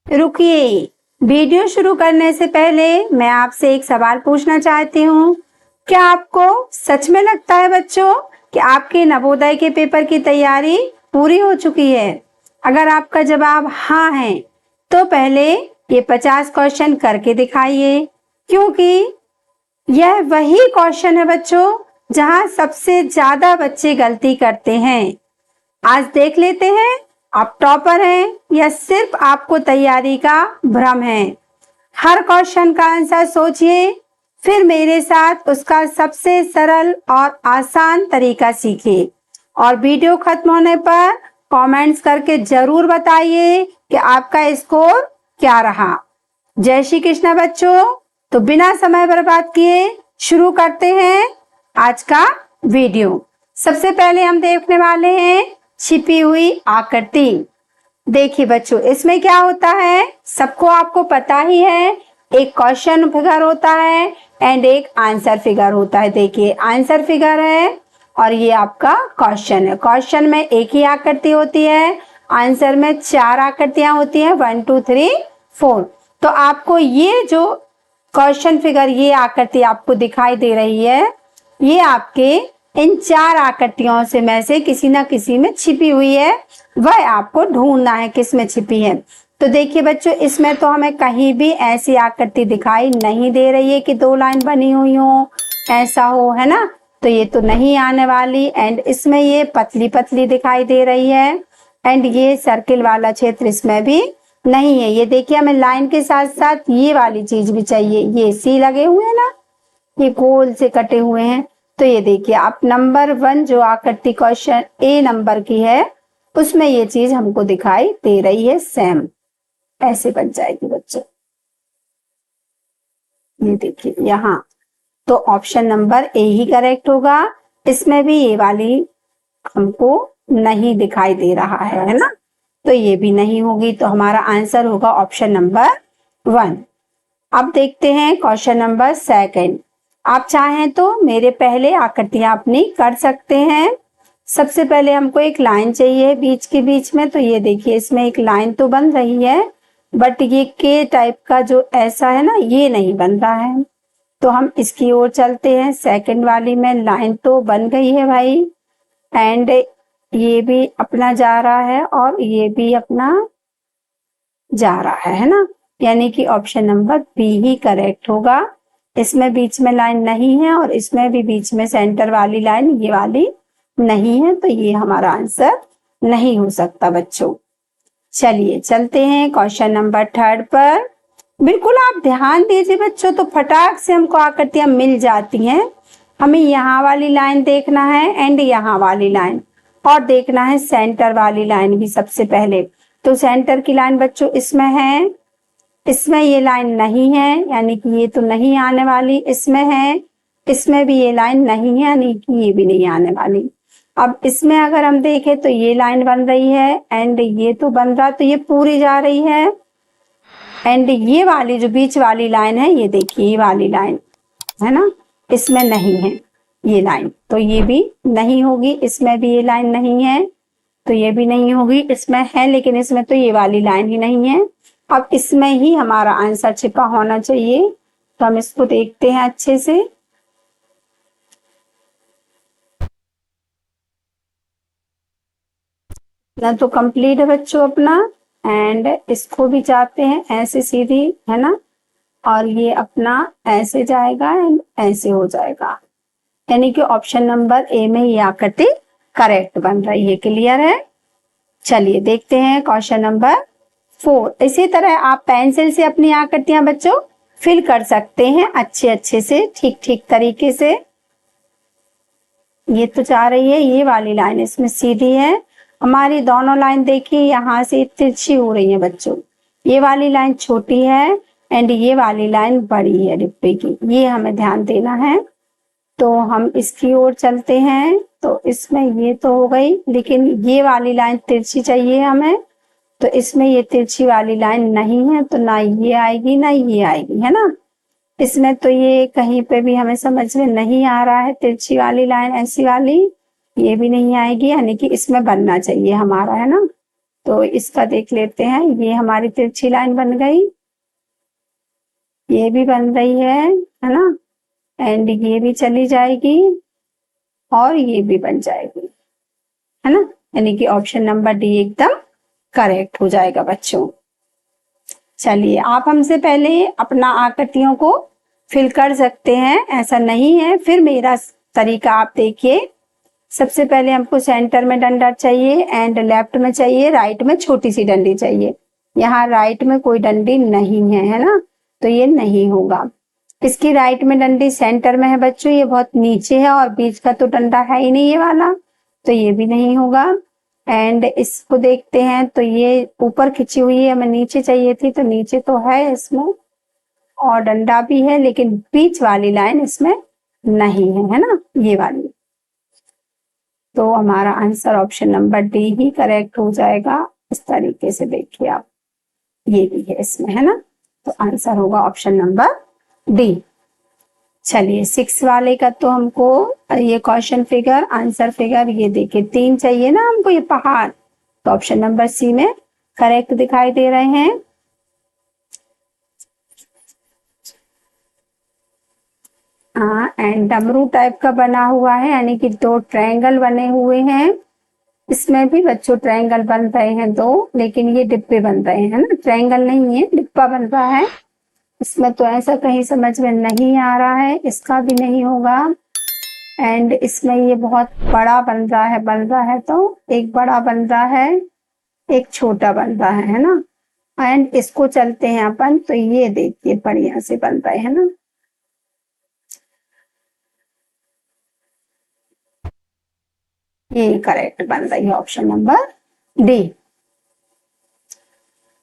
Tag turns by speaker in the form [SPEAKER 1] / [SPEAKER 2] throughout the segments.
[SPEAKER 1] रुकिए, वीडियो शुरू करने से पहले मैं आपसे एक सवाल पूछना चाहती हूँ। क्या आपको सच में लगता है बच्चों कि आपके नवोदय के पेपर की तैयारी पूरी हो चुकी है? अगर आपका जवाब हाँ है तो पहले ये 50 क्वेश्चन करके दिखाइए, क्योंकि यह वही क्वेश्चन है बच्चों जहां सबसे ज्यादा बच्चे गलती करते हैं। आज देख लेते हैं आप टॉपर हैं या सिर्फ आपको तैयारी का भ्रम है। हर क्वेश्चन का आंसर सोचिए, फिर मेरे साथ उसका सबसे सरल और आसान तरीका सीखिए और वीडियो खत्म होने पर कमेंट्स करके जरूर बताइए कि आपका स्कोर क्या रहा। जय श्री कृष्ण बच्चों। तो बिना समय बर्बाद किए शुरू करते हैं आज का वीडियो। सबसे पहले हम देखने वाले हैं छिपी हुई आकृति। देखिए बच्चों, इसमें क्या होता है सबको आपको पता ही है। एक क्वेश्चन फिगर होता है एंड एक आंसर फिगर होता है। देखिए आंसर फिगर है और ये आपका क्वेश्चन है। क्वेश्चन में एक ही आकृति होती है, आंसर में 4 आकृतियां होती हैं, 1 2 3 4। तो आपको ये जो क्वेश्चन फिगर, ये आकृति आपको दिखाई दे रही है, ये आपके इन 4 आकृतियों से में से किसी ना किसी में छिपी हुई है। वह आपको ढूंढना है किस में छिपी है। तो देखिए बच्चों, इसमें तो हमें कहीं भी ऐसी आकृति दिखाई नहीं दे रही है कि 2 लाइन बनी हुई हो, ऐसा हो, है ना। तो ये तो नहीं आने वाली। एंड इसमें ये पतली पतली दिखाई दे रही है एंड ये सर्किल वाला क्षेत्र इसमें भी नहीं है। ये देखिए, हमें लाइन के साथ साथ ये वाली चीज भी चाहिए। ये सी लगे हुए हैं ना, ये गोल से कटे हुए हैं। तो ये देखिए, आप नंबर 1 जो आकृति क्वेश्चन ए नंबर की है उसमें ये चीज हमको दिखाई दे रही है। सेम ऐसे बन जाएगी बच्चों। ये देखिए यहाँ, तो option number A he correct होगा। इसमें भी ये वाली हमको नहीं दिखाई दे रहा है ना, तो ये भी नहीं होगी। तो हमारा आंसर होगा ऑप्शन नंबर 1। अब देखते हैं क्वेश्चन नंबर 2। आप चाहें तो मेरे पहले आकृतियां अपनी कर सकते हैं। सबसे पहले हमको एक लाइन चाहिए बीच के बीच में। तो ये देखिए, इसमें एक लाइन तो बन रही है, बट ये के टाइप का जो ऐसा है ना, ये नहीं बन रहा है। तो हम इसकी ओर चलते हैं। सेकंड वाली में लाइन तो बन गई है भाई, एंड ये भी अपना जा रहा है और ये भी अपना जा रहा है ना, यानी कि ऑप्शन नंबर बी ही करेक्ट होगा। इसमें बीच में लाइन नहीं है और इसमें भी बीच में सेंटर वाली लाइन ये वाली नहीं है, तो ये हमारा आंसर नहीं हो सकता बच्चों। चलिए चलते हैं क्वेश्चन नंबर 3 पर। बिल्कुल आप ध्यान दीजिए बच्चों, तो फटाक से हमको आकृतियां मिल जाती हैं। हमें यहाँ वाली लाइन देखना है एंड यहाँ वाली लाइन, और देखना है सेंटर वाली लाइन भी सबसे पहले। तो सेंटर की लाइन बच्चों इसमें है, इसमें ये लाइन नहीं है, यानी कि ये तो नहीं आने वाली। इसमें है, इसमें भी ये लाइन नहीं है, यानी कि ये भी नहीं आने वाली। अब इसमें अगर हम देखें तो ये लाइन बन रही है एंड ये तो बन रहा, तो ये पूरी जा रही है। एंड ये वाली जो बीच वाली लाइन है, ये देखिए ये वाली लाइन है ना, इसमें नहीं है ये लाइन, तो ये भी नहीं होगी। इसमें भी ये लाइन नहीं है, तो ये भी नहीं होगी। इसमें है लेकिन इसमें तो ये वाली लाइन ही नहीं है। अब इसमें ही हमारा आंसर छिपा होना चाहिए, तो हम इसको देखते हैं अच्छे से। ना तो कंप्लीट है बच्चों अपना, एंड इसको भी चाहते हैं ऐसे सीधी, है ना, और ये अपना ऐसे जाएगा एंड ऐसे हो जाएगा, यानी कि ऑप्शन नंबर ए में ये आकृति करेक्ट बन रही है। क्लियर है? चलिए देखते हैं क्वेश्चन नंबर 4। इसी तरह आप पेंसिल से अपनी आकृतियां बच्चों फिल कर सकते हैं अच्छे से, ठीक ठीक तरीके से। ये तो जा रही है, ये वाली लाइन इसमें सीधी है। हमारी दोनों लाइन देखिए यहाँ से तिरछी हो रही है बच्चों। ये वाली लाइन छोटी है एंड ये वाली लाइन बड़ी है डिब्बे की, ये हमें ध्यान देना है। तो हम इसकी ओर चलते हैं। तो इसमें ये तो हो गई, लेकिन ये वाली लाइन तिरछी चाहिए हमें। तो इसमें ये तिरछी वाली लाइन नहीं है, तो ना ये आएगी ना ये आएगी, है ना। इसमें तो ये कहीं पे भी हमें समझ में नहीं आ रहा है तिरछी वाली लाइन, ऐसी वाली ये भी नहीं आएगी, यानी कि इसमें बनना चाहिए हमारा, है ना। तो इसका देख लेते हैं। ये हमारी तिरछी लाइन बन गई, ये भी बन रही है ना, एंड ये भी चली जाएगी और ये भी बन जाएगी, है ना। यानी कि ऑप्शन नंबर डी एकदम करेक्ट हो जाएगा बच्चों। चलिए, आप हमसे पहले अपना आकृतियों को फिल कर सकते हैं, ऐसा नहीं है। फिर मेरा तरीका आप देखिए। सबसे पहले हमको सेंटर में डंडा चाहिए एंड लेफ्ट में चाहिए, राइट में छोटी सी डंडी चाहिए। यहाँ राइट में कोई डंडी नहीं है ना, तो ये नहीं होगा। इसकी राइट में डंडी सेंटर में है बच्चों, ये बहुत नीचे है और बीच का तो डंडा है ही नहीं ये वाला, तो ये भी नहीं होगा। एंड इसको देखते हैं तो ये ऊपर खिंची हुई है, हमें नीचे चाहिए थी, तो नीचे तो है इसमें और डंडा भी है, लेकिन बीच वाली लाइन इसमें नहीं है ना, ये वाली। तो हमारा आंसर ऑप्शन नंबर डी ही करेक्ट हो जाएगा। इस तरीके से देखिए आप, ये भी है इसमें, है ना, तो आंसर होगा ऑप्शन नंबर डी। चलिए, 6 वाले का तो हमको ये क्वेश्चन फिगर, आंसर फिगर, ये देखिए 3 चाहिए ना हमको, ये पहाड़, तो ऑप्शन नंबर सी में करेक्ट दिखाई दे रहे हैं। एंड डमरू टाइप का बना हुआ है, यानी कि 2 ट्रायंगल बने हुए हैं। इसमें भी बच्चों ट्रायंगल बन रहे हैं 2, लेकिन ये डिब्बे बन रहे हैं ना, ट्रायंगल नहीं है, डिब्बा बन रहा है। इसमें तो ऐसा कहीं समझ में नहीं आ रहा है, इसका भी नहीं होगा। एंड इसमें ये बहुत बड़ा बन रहा है, तो एक बड़ा बन रहा है, एक छोटा बन रहा है ना। एंड इसको चलते हैं अपन, तो ये देखिए बढ़िया से बन रहे हैं ना। ये करेक्ट बन रही है ऑप्शन नंबर डी।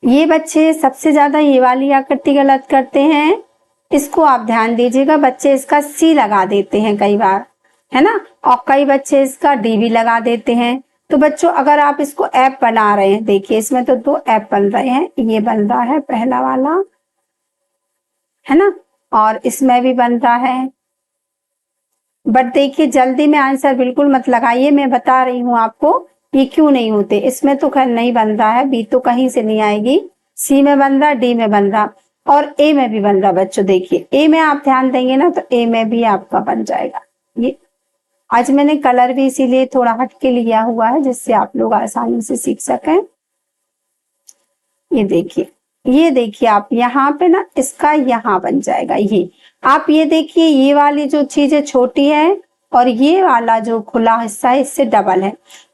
[SPEAKER 1] ये बच्चे सबसे ज्यादा ये वाली आकृति गलत करते हैं, इसको आप ध्यान दीजिएगा। बच्चे इसका सी लगा देते हैं कई बार, है ना, और कई बच्चे इसका डी भी लगा देते हैं। तो बच्चों, अगर आप इसको एप बना रहे हैं, देखिए इसमें तो 2 एप बन रहे हैं, ये बन रहा है पहला वाला, है ना, और इसमें भी बन रहा है। बट देखिए, जल्दी में आंसर बिल्कुल मत लगाइए, मैं बता रही हूँ आपको ये क्यों नहीं होते। इसमें तो खैर नहीं बन रहा है, बी तो कहीं से नहीं आएगी, सी में बन रहा, डी में बन रहा और ए में भी बन रहा। बच्चों देखिए, ए में आप ध्यान देंगे ना, तो ए में भी आपका बन जाएगा। ये आज मैंने कलर भी इसीलिए थोड़ा हट के लिया हुआ है, जिससे आप लोग आसानी से सीख सकें। ये देखिए आप यहाँ पे ना, इसका यहाँ बन जाएगा। ये आप ये देखिए, ये वाली जो चीजें छोटी है और ये वाला जो खुला हिस्सा है इससे डबल है।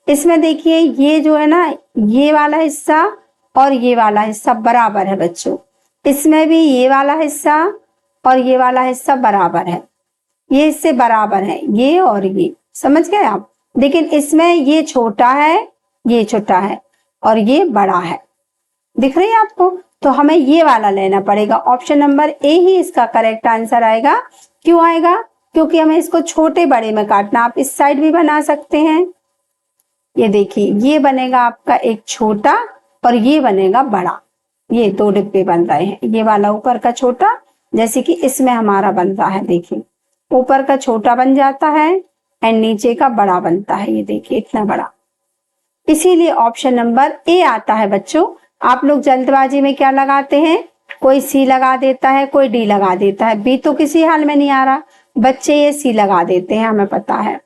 [SPEAKER 1] इसमें देखिए, ये जो है ना, ये वाला हिस्सा और ये वाला हिस्सा बराबर है बच्चों। इसमें भी ये वाला हिस्सा और ये वाला हिस्सा बराबर है, ये इससे बराबर है, ये और ये, समझ गए आप। लेकिन इसमें ये छोटा है, ये छोटा है और ये बड़ा है, दिख रही है आपको। तो हमें ये वाला लेना पड़ेगा, ऑप्शन नंबर ए ही इसका करेक्ट आंसर आएगा। क्यों आएगा? क्योंकि हमें इसको छोटे बड़े में काटना। आप इस साइड भी बना सकते हैं, ये देखिए, ये बनेगा आपका एक छोटा और ये बनेगा बड़ा। ये 2 डिब्बे बन रहे हैं, ये वाला ऊपर का छोटा, जैसे कि इसमें हमारा बन रहा है, देखिए ऊपर का छोटा बन जाता है एंड नीचे का बड़ा बनता है, ये देखिए इतना बड़ा। इसीलिए ऑप्शन नंबर ए आता है बच्चों। आप लोग जल्दबाजी में क्या लगाते हैं, कोई सी लगा देता है, कोई डी लगा देता है, बी तो किसी हाल में नहीं आ रहा, बच्चे ये सी लगा देते हैं, हमें पता है।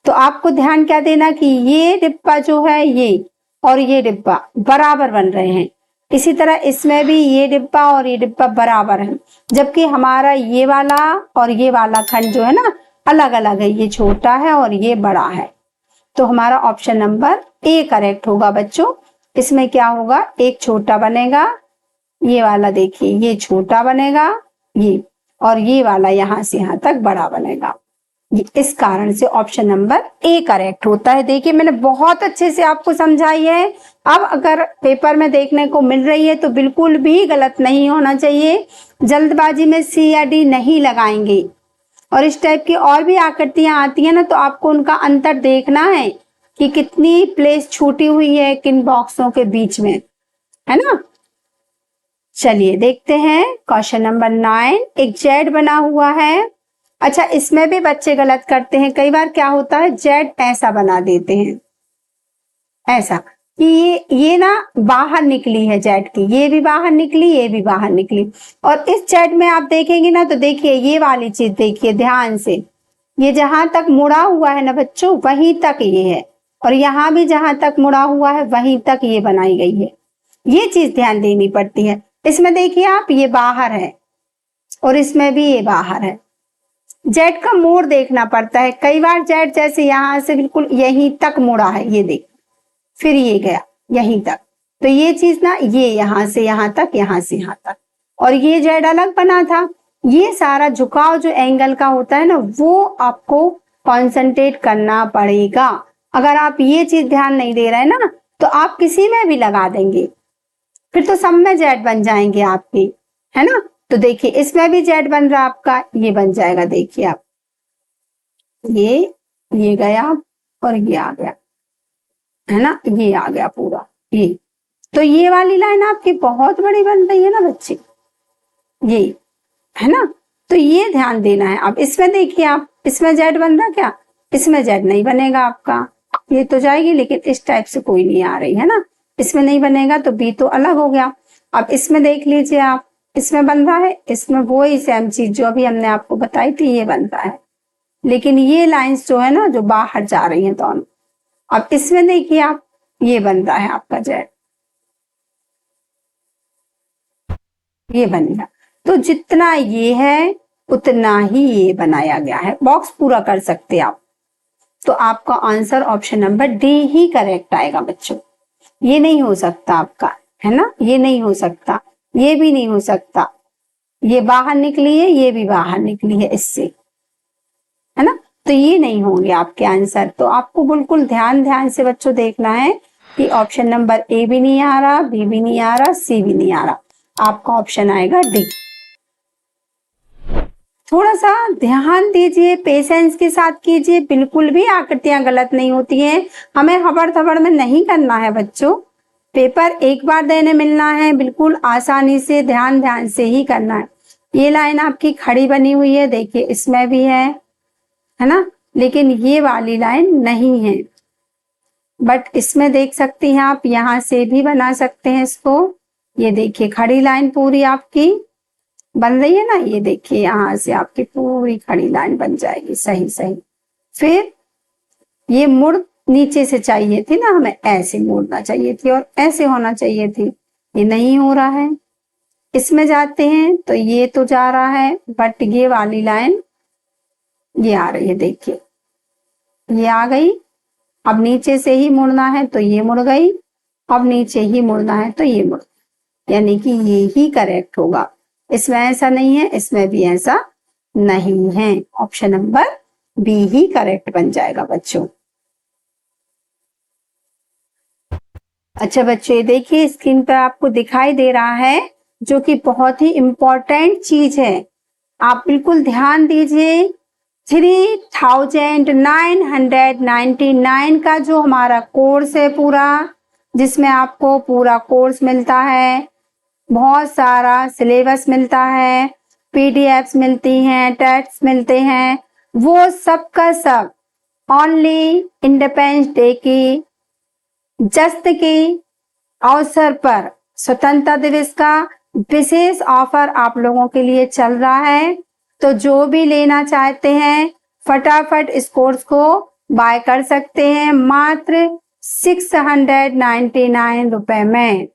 [SPEAKER 1] तो आपको ध्यान क्या देना कि ये डिब्बा जो है, ये और ये डिब्बा बराबर बन रहे हैं। इसी तरह इसमें भी ये डिब्बा और ये डिब्बा बराबर है, जबकि हमारा ये वाला और ये वाला खंड जो है ना, अलग अलग है, ये छोटा है और ये बड़ा है। तो हमारा ऑप्शन नंबर ए करेक्ट होगा बच्चों। इसमें क्या होगा, एक छोटा बनेगा, ये वाला देखिए ये छोटा बनेगा, ये और ये वाला यहाँ से यहाँ तक बड़ा बनेगा। इस कारण से ऑप्शन नंबर ए करेक्ट होता है। देखिए, मैंने बहुत अच्छे से आपको समझाई है। अब अगर पेपर में देखने को मिल रही है तो बिल्कुल भी गलत नहीं होना चाहिए, जल्दबाजी में सी या डी नहीं लगाएंगे। और इस टाइप की और भी आकृतियां आती है ना, तो आपको उनका अंतर देखना है कि कितनी प्लेस छूटी हुई है किन बॉक्सों के बीच में, है ना। चलिए देखते हैं क्वेश्चन नंबर 9। एक जेड बना हुआ है। अच्छा, इसमें भी बच्चे गलत करते हैं। कई बार क्या होता है, जेड ऐसा बना देते हैं, ऐसा, कि ये ना बाहर निकली है जेट की, ये भी बाहर निकली, ये भी बाहर निकली। और इस जेट में आप देखेंगे ना, तो देखिए ये वाली चीज देखिए ध्यान से, ये जहां तक मुड़ा हुआ है ना बच्चों, वहीं तक ये है, और यहाँ भी जहां तक मुड़ा हुआ है वहीं तक ये बनाई गई है। ये चीज ध्यान देनी पड़ती है। इसमें देखिए आप, ये बाहर है और इसमें भी ये बाहर है। जेट का मोड़ देखना पड़ता है। कई बार जेट जैसे यहाँ से बिल्कुल यहीं तक मुड़ा है, ये देख, फिर ये गया यहीं तक, तो ये चीज ना, ये यहाँ से यहाँ तक, यहाँ से यहाँ तक, और ये जेड अलग बना था। ये सारा झुकाव जो एंगल का होता है ना, वो आपको कॉन्सेंट्रेट करना पड़ेगा। अगर आप ये चीज ध्यान नहीं दे रहे हैं ना, तो आप किसी में भी लगा देंगे, फिर तो सब में जेड बन जाएंगे आपके, है ना। तो देखिए इसमें भी जेड बन रहा आपका, ये बन जाएगा, देखिए आप, ये गया और ये आ गया, है ना, ये आ गया पूरा ये। तो ये वाली लाइन आपकी बहुत बड़ी बन रही है ना बच्चे, ये, है ना। तो ये ध्यान देना है। अब इसमें देखिए आप, इसमें जेड बन रहा क्या, इसमें जेड नहीं बनेगा आपका, ये तो जाएगी, लेकिन इस टाइप से कोई नहीं आ रही है ना, इसमें नहीं बनेगा, तो बी तो अलग हो गया। अब इसमें देख लीजिए आप, इसमें बन रहा है, इसमें वही सेम चीज जो अभी हमने आपको बताई थी, ये बन रहा है, लेकिन ये लाइंस जो है ना, जो बाहर जा रही हैं दोनों। अब इसमें देखिए आप, ये बन रहा है आपका जेड, ये बन गया। तो जितना ये है उतना ही ये बनाया गया है। बॉक्स पूरा कर सकते आप। तो आपका आंसर ऑप्शन नंबर डी ही करेक्ट आएगा बच्चों। ये नहीं हो सकता आपका, है ना, ये नहीं हो सकता, ये भी नहीं हो सकता, ये बाहर निकली है, ये भी बाहर निकली है इससे, है ना। तो ये नहीं होंगे आपके आंसर। तो आपको बिल्कुल ध्यान ध्यान से बच्चों देखना है कि ऑप्शन नंबर ए भी नहीं आ रहा, बी भी नहीं आ रहा, सी भी नहीं आ रहा, आपका ऑप्शन आएगा डी। थोड़ा सा ध्यान दीजिए, पेशेंस के साथ कीजिए, बिल्कुल भी आकृतियां गलत नहीं होती हैं। हमें हबड़ थबड़ में नहीं करना है बच्चों, पेपर एक बार देने मिलना है, बिल्कुल आसानी से ध्यान ध्यान से ही करना है। ये लाइन आपकी खड़ी बनी हुई है, देखिए इसमें भी है ना, लेकिन ये वाली लाइन नहीं है, बट इसमें देख सकती हैं आप, यहाँ से भी बना सकते हैं इसको। ये देखिए खड़ी लाइन पूरी आपकी बन रही है ना, ये देखिए यहाँ से आपकी पूरी खड़ी लाइन बन जाएगी, सही सही। फिर ये मुड़ नीचे से चाहिए थी ना, हमें ऐसे मोड़ना चाहिए थी और ऐसे होना चाहिए थी, ये नहीं हो रहा है। इसमें जाते हैं तो ये तो जा रहा है, बट ये वाली लाइन ये आ रही है, देखिए ये आ गई। अब नीचे से ही मुड़ना है तो ये मुड़ गई, अब नीचे ही मुड़ना है तो ये मुड़, यानी कि ये ही करेक्ट होगा। इसमें ऐसा नहीं है, इसमें भी ऐसा नहीं है, ऑप्शन नंबर बी ही करेक्ट बन जाएगा बच्चों। अच्छा बच्चों, ये देखिए स्क्रीन पर आपको दिखाई दे रहा है, जो कि बहुत ही इंपॉर्टेंट चीज है, आप बिल्कुल ध्यान दीजिए। 3999 का जो हमारा कोर्स है पूरा, जिसमें आपको पूरा कोर्स मिलता है, बहुत सारा सिलेबस मिलता है, पीडीएफ्स मिलती हैं, टेस्ट्स मिलते हैं, वो सब का सब ओनली इंडिपेंडेंस डे की जश्न के अवसर पर, स्वतंत्रता दिवस का विशेष ऑफर आप लोगों के लिए चल रहा है। तो जो भी लेना चाहते हैं फटाफट इस कोर्स को बाय कर सकते हैं, मात्र 699 रुपए में।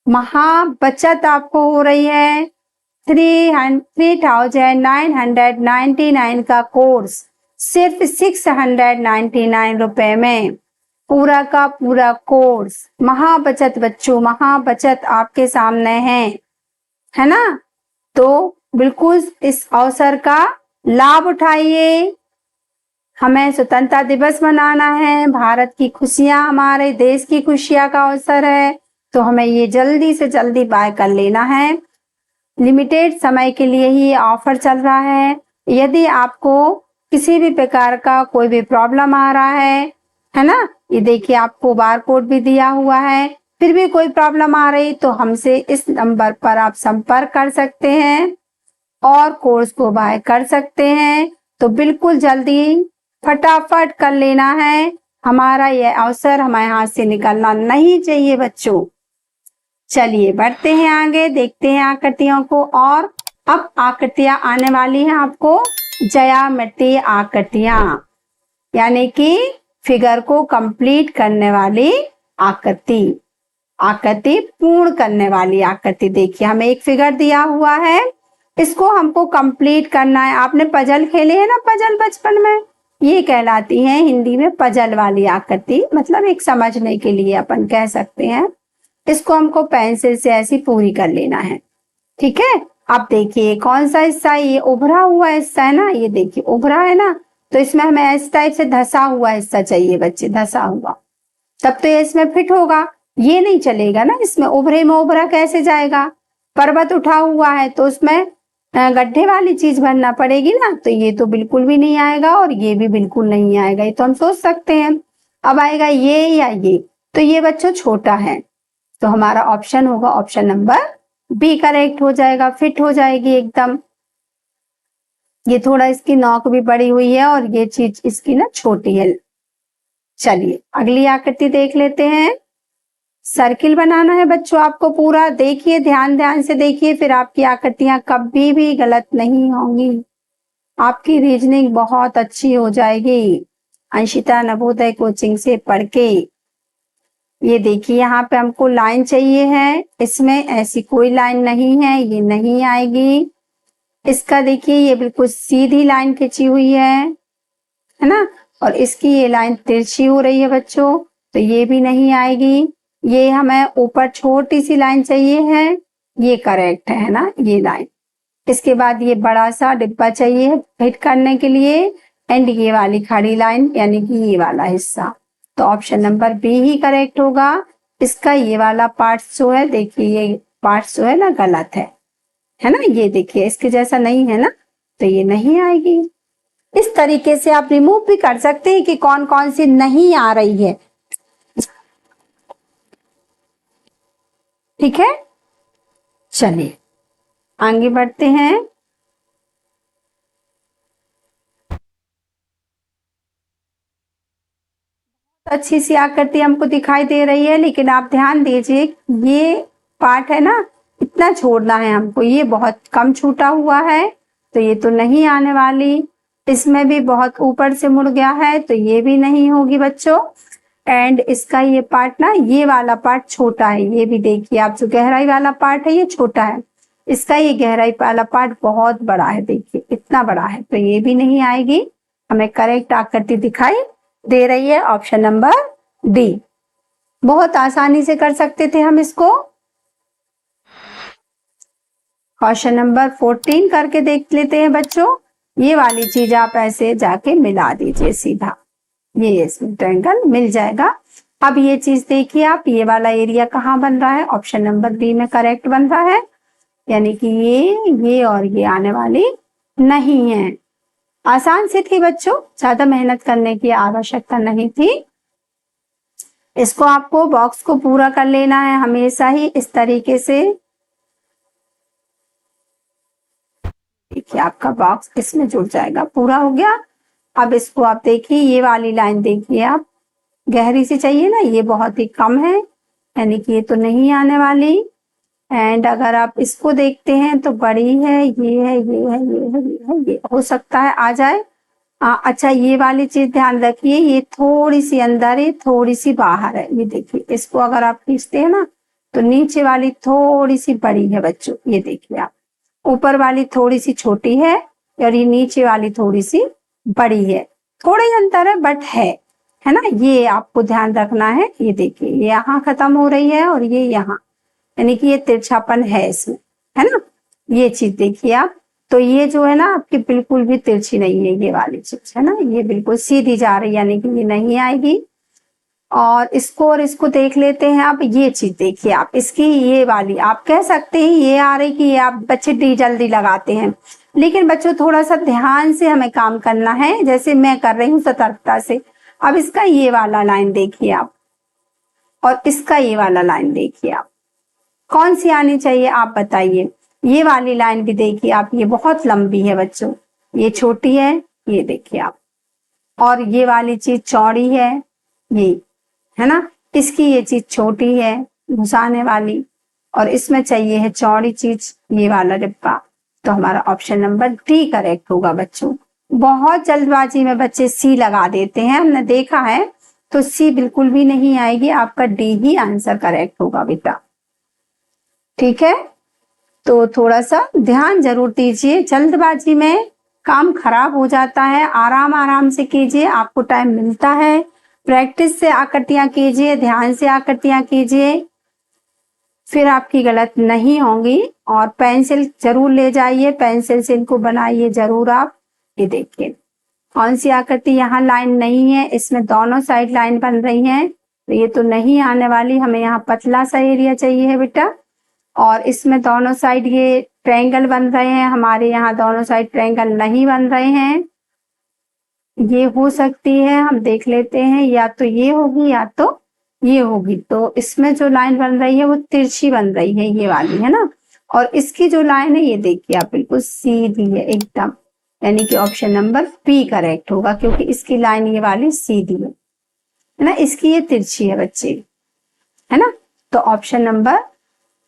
[SPEAKER 1] महा बचत आपको हो रही है। 3999 का कोर्स सिर्फ 699 रुपए में, पूरा का पूरा कोर्स। महाबचत बच्चों, महाबचत आपके सामने है ना। तो बिल्कुल इस अवसर का लाभ उठाइए। हमें स्वतंत्रता दिवस मनाना है, भारत की खुशियां, हमारे देश की खुशियां का अवसर है, तो हमें ये जल्दी से जल्दी बाय कर लेना है। लिमिटेड समय के लिए ही ऑफर चल रहा है। यदि आपको किसी भी प्रकार का कोई भी प्रॉब्लम आ रहा है ना, ये देखिए आपको बार कोड भी दिया हुआ है, फिर भी कोई प्रॉब्लम आ रही तो हमसे इस नंबर पर आप संपर्क कर सकते हैं और कोर्स को बाय कर सकते हैं। तो बिल्कुल जल्दी फटाफट कर लेना है। हमारा यह अवसर हमारे हाथ से निकलना नहीं चाहिए बच्चों। चलिए बढ़ते हैं आगे, देखते हैं आकृतियों को। और अब आकृतियां आने वाली हैं आपको, ज्यामितीय आकृतियां, यानी कि फिगर को कंप्लीट करने वाली आकृति, आकृति पूर्ण करने वाली आकृति। देखिए हमें एक फिगर दिया हुआ है, इसको हमको कंप्लीट करना है। आपने पजल खेले हैं ना, पजल बचपन में, ये कहलाती है हिंदी में पजल वाली आकृति, मतलब एक समझने के लिए अपन कह सकते हैं। इसको हमको पेंसिल से ऐसी पूरी कर लेना है, ठीक है। अब देखिए कौन सा हिस्सा है, ये उभरा हुआ हिस्सा है ना, ये देखिए उभरा है ना, तो इसमें हमें इस टाइप से धसा हुआ हिस्सा चाहिए बच्चे, धसा हुआ, तब तो ये इसमें फिट होगा। ये नहीं चलेगा ना, इसमें उभरे में उभरा कैसे जाएगा। पर्वत उठा हुआ है तो उसमें गड्ढे वाली चीज भरना पड़ेगी ना, तो ये तो बिल्कुल भी नहीं आएगा और ये भी बिल्कुल नहीं आएगा। ये तो हम सोच सकते हैं। अब आएगा ये या ये, तो ये बच्चों छोटा है, तो हमारा ऑप्शन होगा ऑप्शन नंबर बी करेक्ट हो जाएगा, फिट हो जाएगी एकदम। ये थोड़ा इसकी नोक भी बड़ी हुई है और ये चीज इसकी ना छोटी है। चलिए अगली आकृति देख लेते हैं। सर्किल बनाना है बच्चों आपको पूरा, देखिए ध्यान ध्यान से देखिए, फिर आपकी आकृतियां कभी भी गलत नहीं होंगी, आपकी रीजनिंग बहुत अच्छी हो जाएगी अंशिता नवोदय कोचिंग से पढ़ के। ये देखिए यहाँ पे हमको लाइन चाहिए है, इसमें ऐसी कोई लाइन नहीं है, ये नहीं आएगी। इसका देखिए ये बिल्कुल सीधी लाइन खींची हुई है ना, और इसकी ये लाइन तिरछी हो रही है बच्चों, तो ये भी नहीं आएगी। ये हमें ऊपर छोटी सी लाइन चाहिए है, ये करेक्ट है ना, ये लाइन। इसके बाद ये बड़ा सा डिब्बा चाहिए फिट करने के लिए, एंड ये वाली खड़ी लाइन यानी कि ये वाला हिस्सा, तो ऑप्शन नंबर बी ही करेक्ट होगा। इसका ये वाला पार्ट जो है, देखिए ये पार्ट जो है ना गलत है ना, ये देखिए इसके जैसा नहीं है ना, तो ये नहीं आएगी। इस तरीके से आप रिमूव भी कर सकते हैं कि कौन कौन सी नहीं आ रही है, ठीक है। चलिए आगे बढ़ते हैं। अच्छी सी आकृति हमको दिखाई दे रही है, लेकिन आप ध्यान दीजिए ये पार्ट है ना, इतना छोड़ना है हमको, ये बहुत कम छूटा हुआ है, तो ये तो नहीं आने वाली। इसमें भी बहुत ऊपर से मुड़ गया है, तो ये भी नहीं होगी बच्चों। एंड इसका ये पार्ट ना, ये वाला पार्ट छोटा है, ये भी देखिए आप, जो गहराई वाला पार्ट है ये छोटा है, इसका ये गहराई वाला पार्ट बहुत बड़ा है, देखिए इतना बड़ा है, तो ये भी नहीं आएगी। हमें करेक्ट आकृति दिखाई दे रही है ऑप्शन नंबर डी। बहुत आसानी से कर सकते थे हम इसको। क्वेश्चन नंबर 14 करके देख लेते हैं बच्चों। ये वाली चीज आप ऐसे जाके मिला दीजिए सीधा, ये इसमें ट्रायंगल मिल जाएगा। अब ये चीज देखिए आप, ये वाला एरिया कहाँ बन रहा है, ऑप्शन नंबर बी में करेक्ट बन रहा है, यानी कि ये और ये आने वाली नहीं है। आसान सी थी बच्चों, ज्यादा मेहनत करने की आवश्यकता नहीं थी। इसको आपको बॉक्स को पूरा कर लेना है हमेशा ही इस तरीके से। देखिए आपका बॉक्स इसमें जुड़ जाएगा, पूरा हो गया। अब इसको आप देखिए, ये वाली लाइन देखिए आप, गहरी सी चाहिए ना, ये बहुत ही कम है, यानी कि ये तो नहीं आने वाली। एंड अगर आप इसको देखते हैं तो बड़ी है, ये है, ये है, ये है, ये है, ये हो सकता है आ जाए। अच्छा ये वाली चीज ध्यान रखिए, ये थोड़ी सी अंदर है, थोड़ी सी बाहर है। ये देखिए इसको अगर आप खींचते हैं ना, तो नीचे वाली थोड़ी सी बड़ी है बच्चों, ये देखिए आप, ऊपर वाली थोड़ी सी छोटी है और ये नीचे वाली थोड़ी सी बड़ी है। थोड़ा ही अंतर है बट है ना, ये आपको ध्यान रखना है। ये देखिए ये यहाँ खत्म हो रही है और ये यहाँ, यानी कि ये तिरछापन है इसमें, है ना, ये चीज देखिए आप। तो ये जो है ना आपकी बिल्कुल भी तिरछी नहीं है, ये वाली चीज है ना, ये बिल्कुल सीधी जा रही है, यानी कि ये नहीं आएगी। और इसको देख लेते हैं आप, ये चीज देखिए आप, इसकी ये वाली आप कह सकते हैं ये आ रही कि ये आप बच्चे डी जल्दी लगाते हैं, लेकिन बच्चों थोड़ा सा ध्यान से हमें काम करना है, जैसे मैं कर रही हूँ सतर्कता से। अब इसका ये वाला लाइन देखिए आप, और इसका ये वाला लाइन देखिए आप, कौन सी आनी चाहिए आप बताइए। ये वाली लाइन भी देखिए आप, ये बहुत लंबी है बच्चों, ये छोटी है, ये देखिए आप, और ये वाली चीज चौड़ी है, ये है ना, इसकी ये चीज छोटी है घुसाने वाली, और इसमें चाहिए है चौड़ी चीज, ये वाला डिब्बा। तो हमारा ऑप्शन नंबर डी करेक्ट होगा बच्चों। बहुत जल्दबाजी में बच्चे सी लगा देते हैं, हमने देखा है, तो सी बिल्कुल भी नहीं आएगी, आपका डी ही आंसर करेक्ट होगा बेटा। ठीक है, तो थोड़ा सा ध्यान जरूर दीजिए, जल्दबाजी में काम खराब हो जाता है। आराम आराम से कीजिए, आपको टाइम मिलता है, प्रैक्टिस से आकृतियां कीजिए, ध्यान से आकृतियां कीजिए, फिर आपकी गलत नहीं होंगी। और पेंसिल जरूर ले जाइए, पेंसिल से इनको बनाइए जरूर आप। ये देखिए कौन सी आकृति, यहाँ लाइन नहीं है, इसमें दोनों साइड लाइन बन रही है, तो ये तो नहीं आने वाली, हमें यहाँ पतला सा एरिया चाहिए है बेटा। और इसमें दोनों साइड ये ट्रायंगल बन रहे हैं, हमारे यहाँ दोनों साइड ट्रायंगल नहीं बन रहे हैं। ये हो सकती है, हम देख लेते हैं, या तो ये होगी या तो ये होगी। तो इसमें जो लाइन बन रही है वो तिरछी बन रही है, ये वाली है ना, और इसकी जो लाइन है ये देखिए आप बिल्कुल सीधी है एकदम, यानी कि ऑप्शन नंबर बी करेक्ट होगा, क्योंकि इसकी लाइन ये वाली सीधी है ना, इसकी ये तिरछी है बच्चे, है ना। तो ऑप्शन नंबर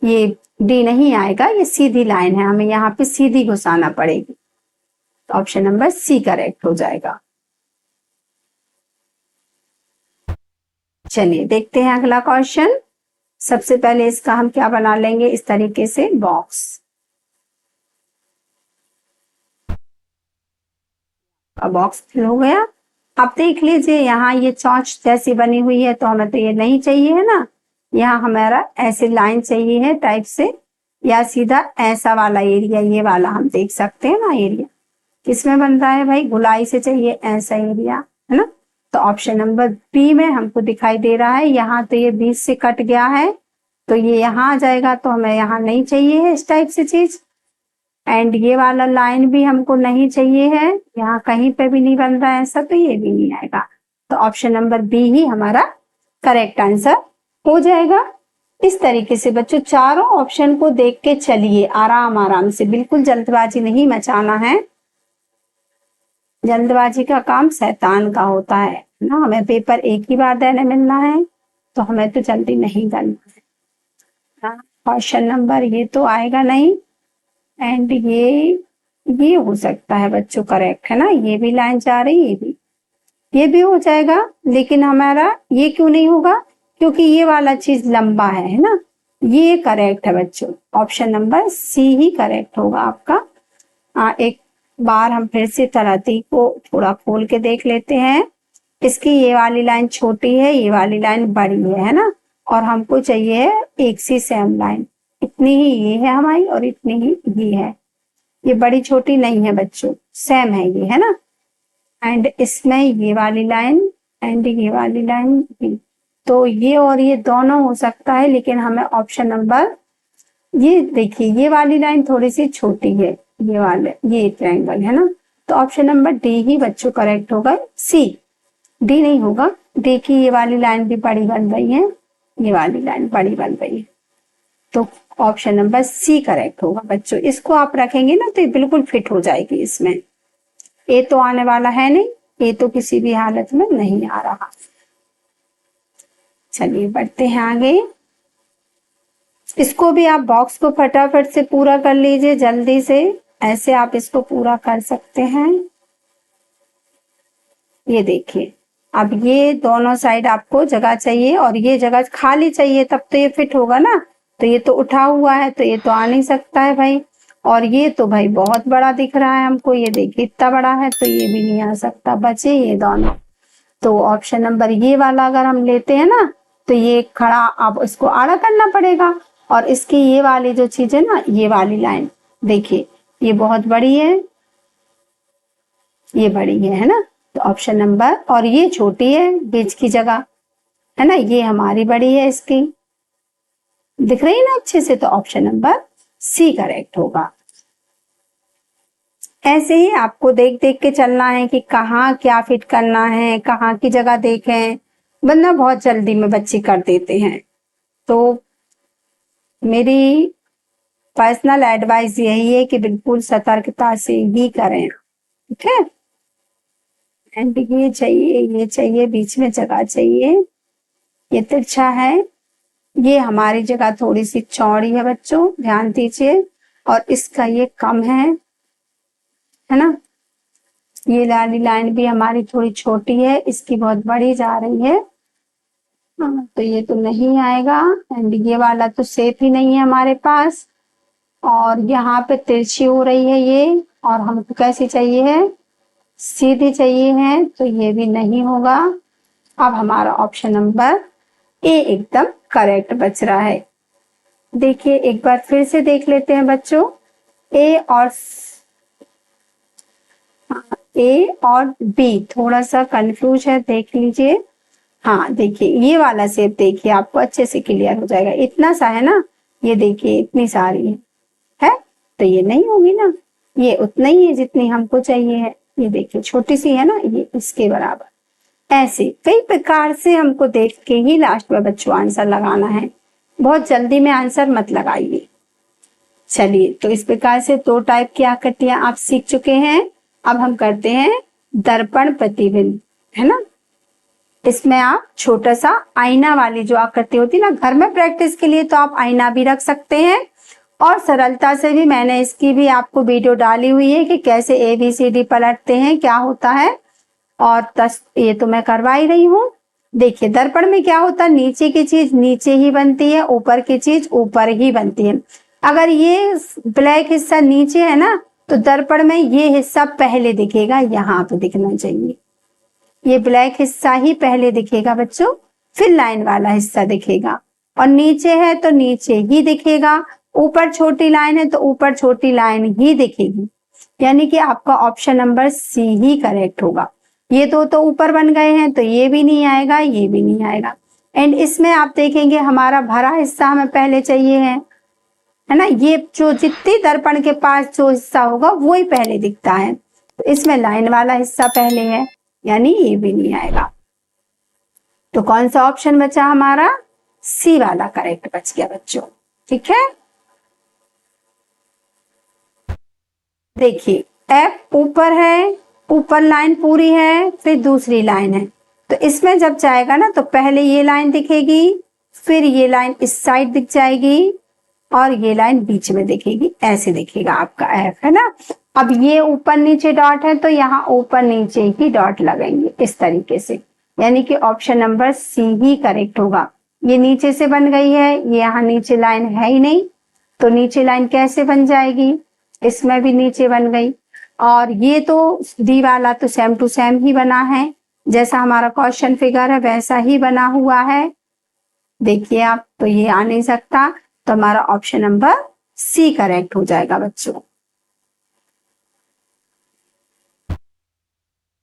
[SPEAKER 1] ये डी नहीं आएगा, ये सीधी लाइन है, हमें यहाँ पे सीधी घुसाना पड़ेगी, तो ऑप्शन नंबर सी करेक्ट हो जाएगा। चलिए देखते हैं अगला क्वेश्चन। सबसे पहले इसका हम क्या बना लेंगे, इस तरीके से बॉक्स। बॉक्स फिल हो गया। अब देख लीजिए यहाँ ये चौंच जैसी बनी हुई है, तो हमें तो ये नहीं चाहिए है ना, यहाँ हमारा ऐसे लाइन चाहिए है टाइप से, या सीधा ऐसा वाला एरिया, ये वाला हम देख सकते हैं ना एरिया, किसमें बन रहा है भाई, गुलाई से चाहिए ऐसा एरिया, है ना। तो ऑप्शन नंबर बी में हमको दिखाई दे रहा है, यहाँ तो ये बीच से कट गया है, तो ये यहाँ आ जाएगा, तो हमें यहाँ नहीं चाहिए है इस टाइप से चीज। एंड ये वाला लाइन भी हमको नहीं चाहिए है, यहाँ कहीं पे भी नहीं बन रहा है ऐसा, तो ये भी नहीं आएगा। तो ऑप्शन नंबर बी ही हमारा करेक्ट आंसर हो जाएगा। इस तरीके से बच्चों चारों ऑप्शन को देख के चलिए, आराम आराम से, बिल्कुल जल्दबाजी नहीं मचाना है। जल्दबाजी का काम शैतान का होता है ना, हमें पेपर एक ही बार देने मिलना है, तो हमें तो जल्दी नहीं करना है। क्वेश्चन नंबर ये तो आएगा नहीं, एंड ये हो सकता है बच्चों करेक्ट, है ना, ये भी लाइन जा रही, ये भी हो जाएगा, लेकिन हमारा ये क्यों नहीं होगा, क्योंकि ये वाला चीज लंबा है ना। ये करेक्ट है बच्चों, ऑप्शन नंबर सी ही करेक्ट होगा आपका। एक बार हम फिर से तराती को थोड़ा खोल के देख लेते हैं। इसकी ये वाली लाइन छोटी है, ये वाली लाइन बड़ी है ना, और हमको चाहिए एक सी सेम लाइन, इतनी ही ये है हमारी और इतनी ही ये है, ये बड़ी छोटी नहीं है बच्चों, सेम है ये, है ना। एंड इसमें ये वाली लाइन एंड ये वाली लाइन भी, तो ये और ये दोनों हो सकता है, लेकिन हमें ऑप्शन नंबर, ये देखिए ये वाली लाइन थोड़ी सी छोटी है, ये वाले ये ट्रायंगल है ना, तो ऑप्शन नंबर डी ही बच्चों करेक्ट होगा। सी डी नहीं होगा, डी की ये वाली लाइन भी बड़ी बन रही है, ये वाली लाइन बड़ी बन रही है, तो ऑप्शन नंबर सी करेक्ट होगा बच्चों। इसको आप रखेंगे ना तो ये बिल्कुल फिट हो जाएगी इसमें। ए तो आने वाला है नहीं, ए तो किसी भी हालत में नहीं आ रहा। चलिए बढ़ते हैं आगे। इसको भी आप बॉक्स को फटाफट से पूरा कर लीजिए जल्दी से, ऐसे आप इसको पूरा कर सकते हैं। ये देखिए अब ये दोनों साइड आपको जगह चाहिए और ये जगह खाली चाहिए, तब तो ये फिट होगा ना, तो ये तो उठा हुआ है तो ये तो आ नहीं सकता है भाई, और ये तो भाई बहुत बड़ा दिख रहा है हमको, ये देखिए इतना बड़ा है, तो ये भी नहीं आ सकता, बचे ये दोनों। तो ऑप्शन नंबर ये वाला अगर हम लेते हैं ना, तो ये खड़ा अब इसको आड़ा करना पड़ेगा, और इसकी ये वाली जो चीज है ना, ये वाली लाइन देखिए ये बहुत बड़ी है, ये बड़ी है ना, तो ऑप्शन नंबर, और ये छोटी है बीच की जगह, है ना, ये हमारी बड़ी है, इसकी दिख रही है ना अच्छे से, तो ऑप्शन नंबर सी करेक्ट होगा। ऐसे ही आपको देख देख के चलना है कि कहाँ क्या फिट करना है, कहाँ की जगह देखें, वरना बहुत जल्दी में बच्चे कर देते हैं। तो मेरी पर्सनल एडवाइस यही है कि बिल्कुल सतर्कता से ही करें, ठीक है। एंड ये चाहिए, बीच में जगह चाहिए। ये तिरछा है, ये हमारी जगह थोड़ी सी चौड़ी है बच्चों, ध्यान दीजिए, और इसका ये कम है ना। ये वाली लाइन भी हमारी थोड़ी छोटी है, इसकी बहुत बड़ी जा रही है। तो ये तो नहीं आएगा। एंड ये वाला तो सेफ ही नहीं है हमारे पास, और यहाँ पे तिरछी हो रही है ये, और हमको कैसी चाहिए है, सीधी चाहिए है, तो ये भी नहीं होगा। अब हमारा ऑप्शन नंबर ए एकदम करेक्ट बच रहा है। देखिए एक बार फिर से देख लेते हैं बच्चों, ए और बी थोड़ा सा कंफ्यूज है, देख लीजिए। हाँ देखिए ये वाला शेप देखिए, आपको अच्छे से क्लियर हो जाएगा। इतना सा है ना, ये देखिए इतनी सारी है, तो ये नहीं होगी ना, ये उतना ही है जितनी हमको चाहिए है। ये देखिए छोटी सी है ना, ये इसके बराबर। ऐसे कई प्रकार से हमको देख के ही लास्ट में बच्चों आंसर लगाना है, बहुत जल्दी में आंसर मत लगाइए। चलिए, तो इस प्रकार से 2 टाइप की आकृतियां आप सीख चुके हैं। अब हम करते हैं दर्पण प्रतिबिंब, है ना। इसमें आप छोटा सा आईना वाली जो आकृति होती है ना, घर में प्रैक्टिस के लिए तो आप आईना भी रख सकते हैं, और सरलता से भी मैंने इसकी भी आपको वीडियो डाली हुई है कि कैसे ABCD पलटते हैं, क्या होता है, और ये तो मैं करवा ही रही हूँ। देखिए दर्पण में क्या होता है, नीचे की चीज नीचे ही बनती है, ऊपर की चीज ऊपर ही बनती है। अगर ये ब्लैक हिस्सा नीचे है ना, तो दर्पण में ये हिस्सा पहले दिखेगा, यहाँ पे दिखना चाहिए। ये ब्लैक हिस्सा ही पहले दिखेगा बच्चों, फिर लाइन वाला हिस्सा दिखेगा, और नीचे है तो नीचे ही दिखेगा, ऊपर छोटी लाइन है तो ऊपर छोटी लाइन ही दिखेगी। यानी कि आपका ऑप्शन नंबर सी ही करेक्ट होगा। ये दो तो ऊपर बन गए हैं, तो ये भी नहीं आएगा, ये भी नहीं आएगा। एंड इसमें आप देखेंगे हमारा भरा हिस्सा हमें पहले चाहिए है ना। ये जो जितनी दर्पण के पास जो हिस्सा होगा वो ही पहले दिखता है, तो इसमें लाइन वाला हिस्सा पहले है, यानी ये भी नहीं आएगा। तो कौन सा ऑप्शन बचा हमारा, सी वाला करेक्ट बच गया बच्चों। ठीक है, देखिए एफ ऊपर है, ऊपर लाइन पूरी है, फिर दूसरी लाइन है, तो इसमें जब जाएगा ना तो पहले ये लाइन दिखेगी, फिर ये लाइन इस साइड दिख जाएगी, और ये लाइन बीच में दिखेगी, ऐसे दिखेगा आपका एफ, है ना। अब ये ऊपर नीचे डॉट है, तो यहाँ ऊपर नीचे ही डॉट लगेंगे इस तरीके से, यानी कि ऑप्शन नंबर सी ही करेक्ट होगा। ये नीचे से बन गई है, ये यहाँ नीचे लाइन है ही नहीं, तो नीचे लाइन कैसे बन जाएगी, इसमें भी नीचे बन गई। और ये तो डी वाला तो सेम टू सेम ही बना है, जैसा हमारा क्वेश्चन फिगर है वैसा ही बना हुआ है, देखिए आप, तो ये आ नहीं सकता, तो हमारा ऑप्शन नंबर सी करेक्ट हो जाएगा बच्चों।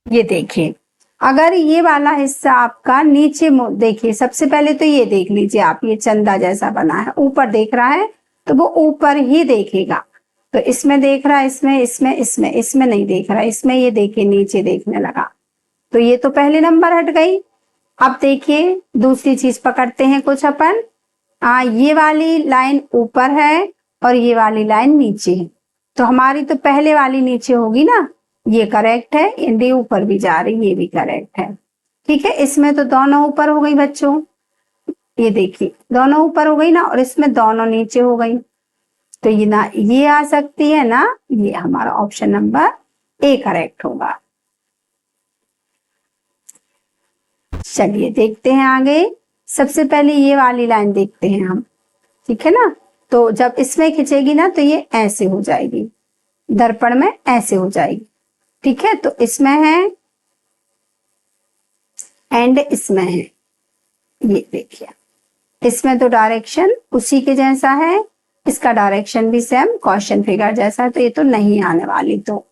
[SPEAKER 1] ये देखिए अगर ये वाला हिस्सा आपका नीचे, देखिए सबसे पहले तो ये देख लीजिए आप, ये चंदा जैसा बना है, ऊपर देख रहा है तो वो ऊपर ही देखेगा, तो इसमें देख रहा है, इसमें नहीं देख रहा है, इसमें ये देखिए नीचे देखने लगा, तो ये तो पहले नंबर हट गई। अब देखिए दूसरी चीज पकड़ते हैं कुछ अपन, ये वाली लाइन ऊपर है और ये वाली लाइन नीचे है, तो हमारी तो पहले वाली नीचे होगी ना, ये करेक्ट है, इंडी ऊपर भी जा रही, ये भी करेक्ट है। ठीक है, इसमें तो दोनों ऊपर हो गई बच्चों, ये देखिए दोनों ऊपर हो गई ना, और इसमें दोनों नीचे हो गई, तो ये ना ये आ सकती है ना, ये हमारा ऑप्शन नंबर ए करेक्ट होगा। चलिए देखते हैं आगे, सबसे पहले ये वाली लाइन देखते हैं हम, ठीक है ना। तो जब इसमें खिंचेगी ना तो ये ऐसे हो जाएगी, दर्पण में ऐसे हो जाएगी, ठीक है। तो इसमें है एंड इसमें है, ये देखिए इसमें तो डायरेक्शन उसी के जैसा है, इसका डायरेक्शन भी सेम क्वेश्चन फिगर जैसा है, तो ये तो नहीं आने वाली। तो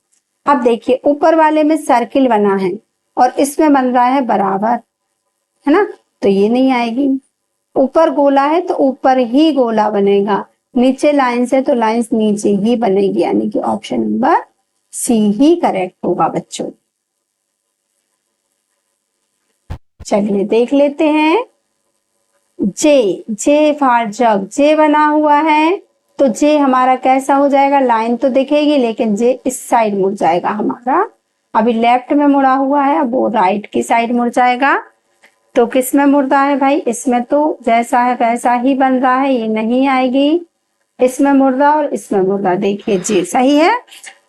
[SPEAKER 1] अब देखिए ऊपर वाले में सर्किल बना है और इसमें बन रहा है बराबर, है ना, तो ये नहीं आएगी। ऊपर गोला है तो ऊपर ही गोला बनेगा, नीचे लाइंस है तो लाइंस नीचे ही बनेगी, यानी कि ऑप्शन नंबर सी ही करेक्ट होगा बच्चों। चलिए देख लेते हैं, जे फॉर जग, जे बना हुआ है, तो जे हमारा कैसा हो जाएगा, लाइन तो दिखेगी लेकिन जे इस साइड मुड़ जाएगा हमारा, अभी लेफ्ट में मुड़ा हुआ है, अब वो राइट की साइड मुड़ जाएगा। तो किस में मुड़ रहा है भाई, इसमें तो जैसा है वैसा ही बन रहा है, ये नहीं आएगी। इसमें मुड़ रहा और इसमें मुड़ रहा, देखिए जी सही है।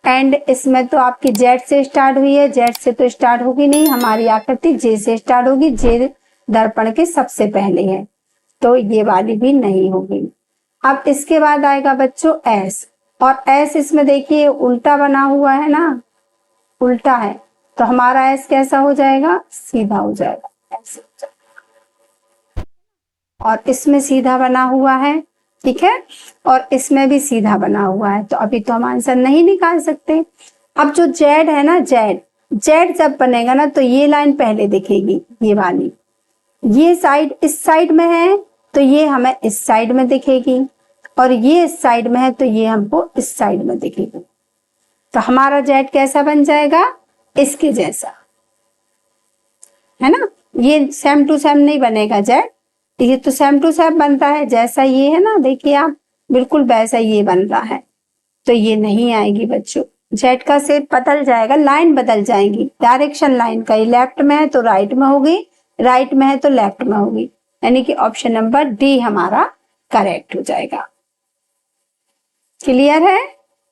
[SPEAKER 1] एंड इसमें तो आपकी जेड से स्टार्ट हुई है, जेड से तो स्टार्ट होगी नहीं, हमारी आकृति जे से स्टार्ट होगी, जे दर्पण के सबसे पहले है, तो ये वाली भी नहीं होगी। अब इसके बाद आएगा बच्चों एस, और एस इसमें देखिए उल्टा बना हुआ है ना, उल्टा है, तो हमारा एस कैसा हो जाएगा, सीधा हो जाएगा, ऐसे हो जाएगा। और इसमें सीधा बना हुआ है, ठीक है, और इसमें भी सीधा बना हुआ है, तो अभी तो हम आंसर नहीं निकाल सकते। अब जो जेड है ना, जेड जेड जब बनेगा ना तो ये लाइन पहले दिखेगी, ये वाली, ये साइड इस साइड में है तो ये हमें इस साइड में दिखेगी, और ये इस साइड में है तो ये हमको इस साइड में दिखेगी। तो हमारा जेड कैसा बन जाएगा, इसके जैसा, है ना। ये सेम टू सेम नहीं बनेगा जेड, ये तो सेम टू सेम बनता है, जैसा ये है ना, देखिए आप बिल्कुल वैसा ये बन रहा है, तो ये नहीं आएगी बच्चों। जेड का शेप बदल जाएगा, लाइन बदल जाएगी, डायरेक्शन लाइन का, ये लेफ्ट में है तो राइट में होगी, राइट में है तो लेफ्ट में होगी, यानी कि ऑप्शन नंबर डी हमारा करेक्ट हो जाएगा। क्लियर है,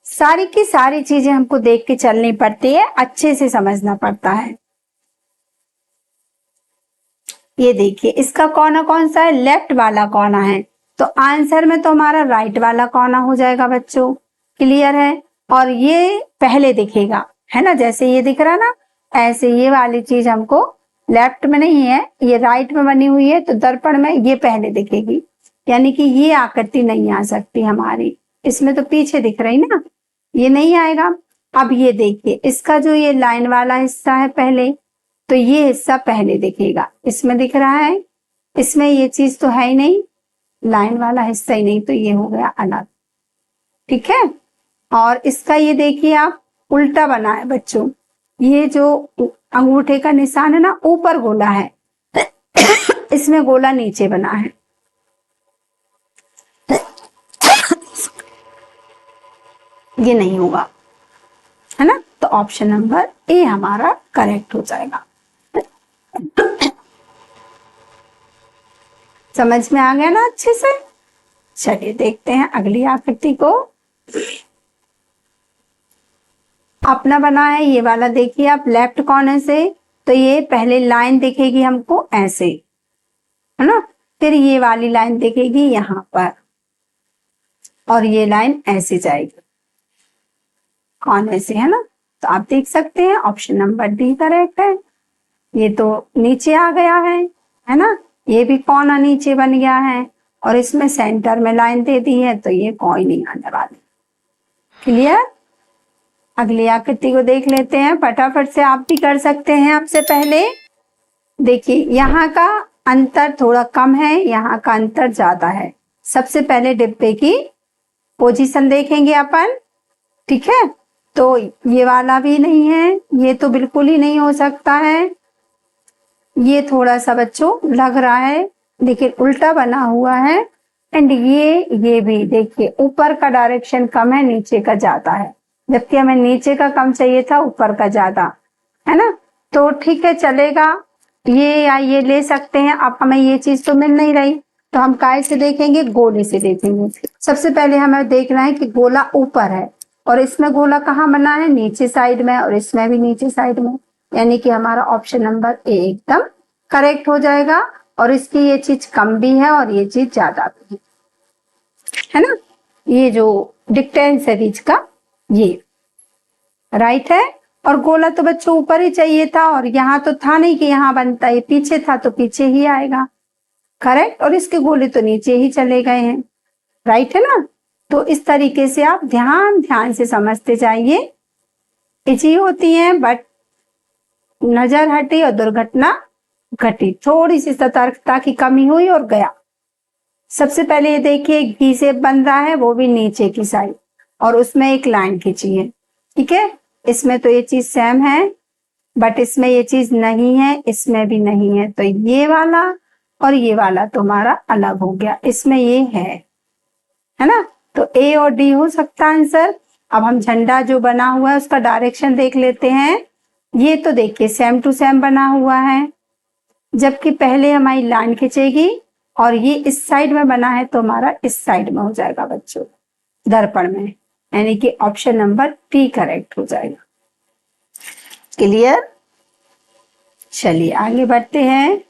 [SPEAKER 1] सारी की सारी चीजें हमको देख के चलनी पड़ती है, अच्छे से समझना पड़ता है। ये देखिए इसका कोना कौन सा है, लेफ्ट वाला कोना है, तो आंसर में तो हमारा राइट वाला कोना हो जाएगा बच्चों। क्लियर है, और ये पहले दिखेगा, है ना, जैसे ये दिख रहा ना, ऐसे ये वाली चीज हमको लेफ्ट में नहीं है, ये राइट में बनी हुई है, तो दर्पण में ये पहले दिखेगी, यानी कि ये आकृति नहीं आ सकती हमारी, इसमें तो पीछे दिख रही ना, ये नहीं आएगा। अब ये देखिए इसका जो ये लाइन वाला हिस्सा है पहले, तो ये हिस्सा पहले दिखेगा, इसमें दिख रहा है, इसमें ये चीज तो है ही नहीं, लाइन वाला हिस्सा ही नहीं, तो ये हो गया अलग, ठीक है। और इसका ये देखिए आप उल्टा बना है बच्चों, ये जो अंगूठे का निशान है ना, ऊपर गोला है, इसमें गोला नीचे बना है, ये नहीं होगा, है ना, तो ऑप्शन नंबर ए हमारा करेक्ट हो जाएगा। समझ में आ गया ना अच्छे से। चलिए देखते हैं अगली आकृति को। अपना बना है ये वाला, देखिए आप लेफ्ट कॉर्नर से, तो ये पहले लाइन दिखेगी हमको ऐसे, है ना, फिर ये वाली लाइन दिखेगी यहाँ पर, और ये लाइन ऐसे जाएगी कॉर्नर से, है ना, तो आप देख सकते हैं ऑप्शन नंबर डी करेक्ट है। ये तो नीचे आ गया है ना, ये भी कोना नीचे बन गया है, और इसमें सेंटर में लाइन दे दी है, तो ये कोई नहीं आने वाली। क्लियर, अगली आकृति को देख लेते हैं, फटाफट से आप भी कर सकते हैं। आपसे पहले देखिए यहाँ का अंतर थोड़ा कम है, यहाँ का अंतर ज्यादा है। सबसे पहले डिब्बे की पोजीशन देखेंगे अपन, ठीक है, तो ये वाला भी नहीं है, ये तो बिल्कुल ही नहीं हो सकता है, ये थोड़ा सा बच्चों लग रहा है, लेकिन उल्टा बना हुआ है, एंड ये भी देखिए ऊपर का डायरेक्शन कम है, नीचे का ज्यादा है, जबकि हमें नीचे का कम चाहिए था, ऊपर का ज्यादा, है ना, तो ठीक है चलेगा, ये या ये ले सकते हैं। अब हमें ये चीज तो मिल नहीं रही, तो हम काय से देखेंगे, गोले से देखेंगे। सबसे पहले हमें देखना है कि गोला ऊपर है, और इसमें गोला कहाँ बना है, नीचे साइड में, और इसमें भी नीचे साइड में, यानी कि हमारा ऑप्शन नंबर ए एकदम करेक्ट हो जाएगा। और इसकी ये चीज कम भी है और ये चीज ज्यादा भी है ना, ये जो डिस्टेंस है बीच का ये राइट है। और गोला तो बच्चों ऊपर ही चाहिए था, और यहाँ तो था नहीं कि यहाँ बनता, ये पीछे था तो पीछे ही आएगा, करेक्ट, और इसके गोले तो नीचे ही चले गए हैं, राइट है ना। तो इस तरीके से आप ध्यान से समझते जाइए, इजी होती है, बट नजर हटी और दुर्घटना घटी, थोड़ी सी सतर्कता की कमी हुई और गया। सबसे पहले ये देखिए घी से बन रहा है, वो भी नीचे की साइड, और उसमें एक लाइन खींची है, ठीक है, इसमें तो ये चीज सेम है, बट इसमें ये चीज नहीं है, इसमें भी नहीं है, तो ये वाला और ये वाला तुम्हारा अलग हो गया, इसमें ये है ना, तो ए और डी हो सकता आंसर। अब हम झंडा जो बना हुआ है उसका डायरेक्शन देख लेते हैं, ये तो देखिए सेम टू सेम बना हुआ है, जबकि पहले हमारी लाइन खींचेगी और ये इस साइड में बना है तो हमारा इस साइड में हो जाएगा बच्चों, दर्पण में, यानी कि ऑप्शन नंबर टी करेक्ट हो जाएगा। क्लियर? चलिए आगे बढ़ते हैं।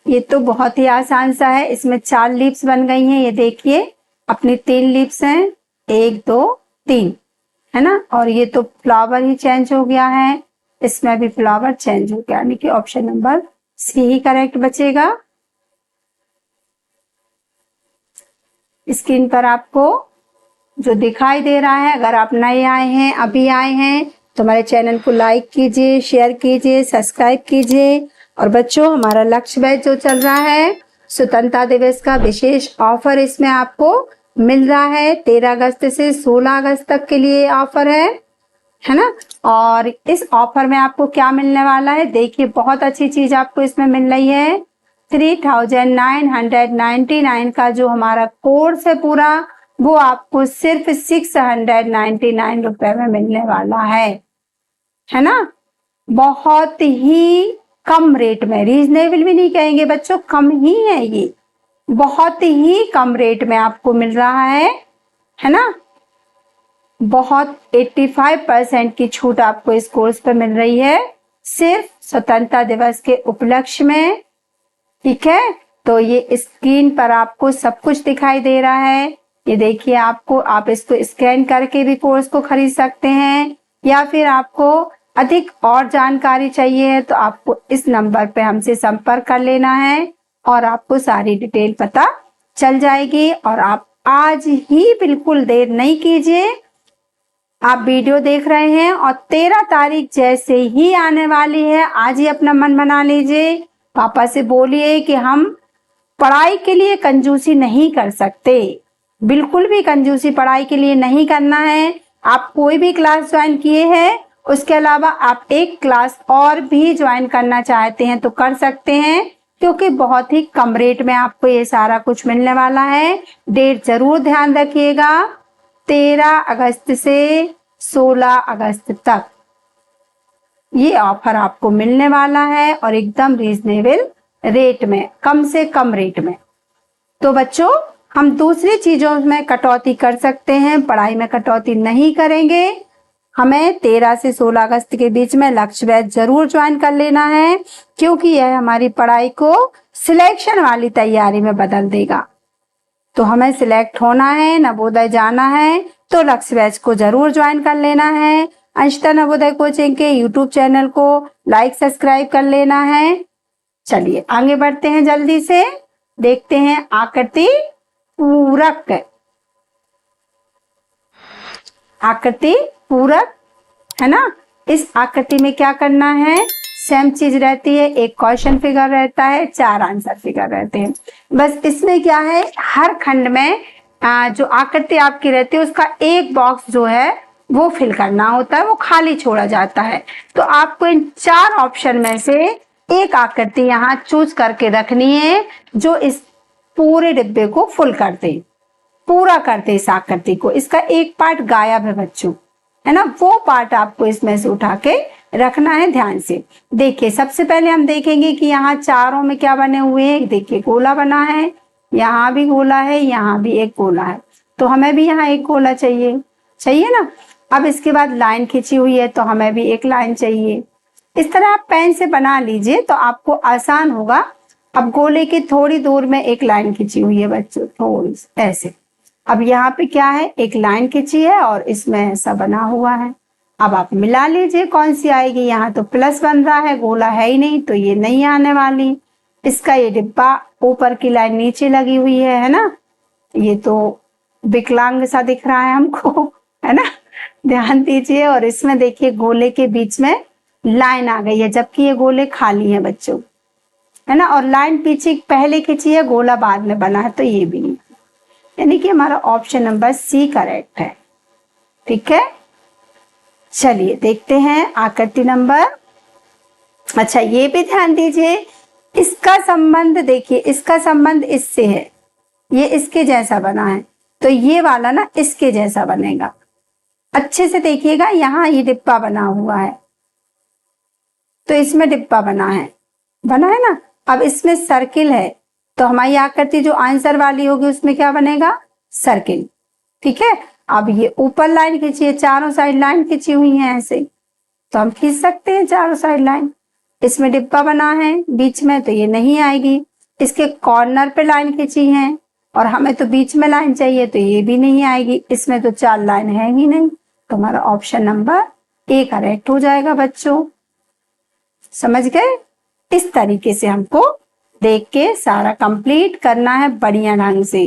[SPEAKER 1] ये तो बहुत ही आसान सा है, इसमें 4 लीव्स बन गई हैं। ये देखिए अपनी 3 लीव्स हैं, 1 2 3, है ना। और ये तो फ्लावर ही चेंज हो गया है, इसमें भी फ्लावर चेंज हो गया, यानी कि ऑप्शन नंबर सी ही करेक्ट बचेगा। स्क्रीन पर आपको जो दिखाई दे रहा है, अगर आप नए आए हैं, अभी आए हैं, तो हमारे चैनल को लाइक कीजिए, शेयर कीजिए, सब्सक्राइब कीजिए। और बच्चों हमारा लक्ष्य बैच जो चल रहा है, स्वतंत्रता दिवस का विशेष ऑफर इसमें आपको मिल रहा है। 13 अगस्त से 16 अगस्त तक के लिए ऑफर है ना। और इस ऑफर में आपको क्या मिलने वाला है, देखिए बहुत अच्छी चीज आपको इसमें मिल रही है। 3999 का जो हमारा कोर्स है पूरा, वो आपको सिर्फ 699 रुपए में मिलने वाला है ना। बहुत ही कम रेट में, रीजनेबल भी नहीं कहेंगे बच्चों, कम ही है, ये बहुत ही कम रेट में आपको मिल रहा है ना। बहुत 85% की छूट आपको इस कोर्स पर मिल रही है, सिर्फ स्वतंत्रता दिवस के उपलक्ष्य में। ठीक है, तो ये स्क्रीन पर आपको सब कुछ दिखाई दे रहा है। ये देखिए आपको, आप इसको स्कैन करके भी कोर्स को खरीद सकते हैं, या फिर आपको अधिक और जानकारी चाहिए है तो आपको इस नंबर पे हमसे संपर्क कर लेना है और आपको सारी डिटेल पता चल जाएगी। और आप आज ही बिल्कुल देर नहीं कीजिए, आप वीडियो देख रहे हैं और 13 तारीख जैसे ही आने वाली है, आज ही अपना मन बना लीजिए, पापा से बोलिए कि हम पढ़ाई के लिए कंजूसी नहीं कर सकते, बिल्कुल भी कंजूसी पढ़ाई के लिए नहीं करना है। आप कोई भी क्लास ज्वाइन किए हैं, उसके अलावा आप एक क्लास और भी ज्वाइन करना चाहते हैं तो कर सकते हैं, क्योंकि बहुत ही कम रेट में आपको ये सारा कुछ मिलने वाला है। डेट जरूर ध्यान रखिएगा, 13 अगस्त से 16 अगस्त तक ये ऑफर आपको मिलने वाला है, और एकदम रीजनेबल रेट में, कम से कम रेट में। तो बच्चों हम दूसरी चीजों में कटौती कर सकते हैं, पढ़ाई में कटौती नहीं करेंगे। हमें 13 से 16 अगस्त के बीच में लक्ष्य बैच जरूर ज्वाइन कर लेना है, क्योंकि यह हमारी पढ़ाई को सिलेक्शन वाली तैयारी में बदल देगा। तो हमें सिलेक्ट होना है, नवोदय जाना है, तो लक्ष्य बैच को जरूर ज्वाइन कर लेना है। अंशिता नवोदय कोचिंग के यूट्यूब चैनल को लाइक सब्सक्राइब कर लेना है। चलिए आगे बढ़ते हैं, जल्दी से देखते हैं आकृति पूरक। आकृति पूरक है ना। इस आकृति में क्या करना है, सेम चीज रहती है, एक क्वेश्चन फिगर रहता है, 4 आंसर फिगर रहते हैं। बस इसमें क्या है, हर खंड में जो आकृति आपकी रहती है उसका एक बॉक्स जो है वो फिल करना होता है, वो खाली छोड़ा जाता है। तो आपको इन 4 ऑप्शन में से एक आकृति यहाँ चूज करके रखनी है, जो इस पूरे डिब्बे को फुल कर दे, पूरा कर दे इस आकृति को। इसका एक पार्ट गायब है बच्चों, है ना, वो पार्ट आपको इसमें से उठा के रखना है। ध्यान से देखिए, सबसे पहले हम देखेंगे कि यहाँ चारों में क्या बने हुए हैं। देखिए गोला बना है, यहाँ भी गोला है, यहाँ भी एक गोला है, तो हमें भी यहाँ एक गोला चाहिए ना। अब इसके बाद लाइन खींची हुई है, तो हमें भी एक लाइन चाहिए। इस तरह आप पेन से बना लीजिए तो आपको आसान होगा। अब गोले की थोड़ी दूर में एक लाइन खींची हुई है बच्चों, थोड़ी ऐसे। अब यहाँ पे क्या है, एक लाइन खींची है और इसमें ऐसा बना हुआ है। अब आप मिला लीजिए कौन सी आएगी। यहाँ तो प्लस बन रहा है, गोला है ही नहीं, तो ये नहीं आने वाली। इसका ये डिब्बा, ऊपर की लाइन नीचे लगी हुई है ना, ये तो विकलांग सा दिख रहा है हमको, है ना, ध्यान दीजिए। और इसमें देखिए गोले के बीच में लाइन आ गई है, जबकि ये गोले खाली हैं बच्चों, है ना। और लाइन पीछे पहले खींची है, गोला बाद में बना है, तो ये भी नहीं, यानी कि हमारा ऑप्शन नंबर सी करेक्ट है। ठीक है, चलिए देखते हैं आकृति नंबर। अच्छा ये भी ध्यान दीजिए, इसका संबंध देखिए, इसका संबंध इससे है, ये इसके जैसा बना है, तो ये वाला ना इसके जैसा बनेगा। अच्छे से देखिएगा, यहाँ ये डिब्बा बना हुआ है, तो इसमें डिब्बा बना है ना। अब इसमें सर्किल है, तो हमारी आकृति जो आंसर वाली होगी उसमें क्या बनेगा, सर्किल। ठीक है, अब ये ऊपर लाइन खींची है, चारों साइड लाइन खींची हुई है ऐसे, तो हम खींच सकते हैं चारों साइड लाइन। इसमें डिब्बा बना है बीच में, तो ये नहीं आएगी। इसके कॉर्नर पे लाइन खींची है और हमें तो बीच में लाइन चाहिए, तो ये भी नहीं आएगी। इसमें तो 4 लाइन है ही नहीं, तो हमारा ऑप्शन नंबर ए करेक्ट हो जाएगा बच्चों। समझ गए? इस तरीके से हमको देख के सारा कंप्लीट करना है बढ़िया ढंग से।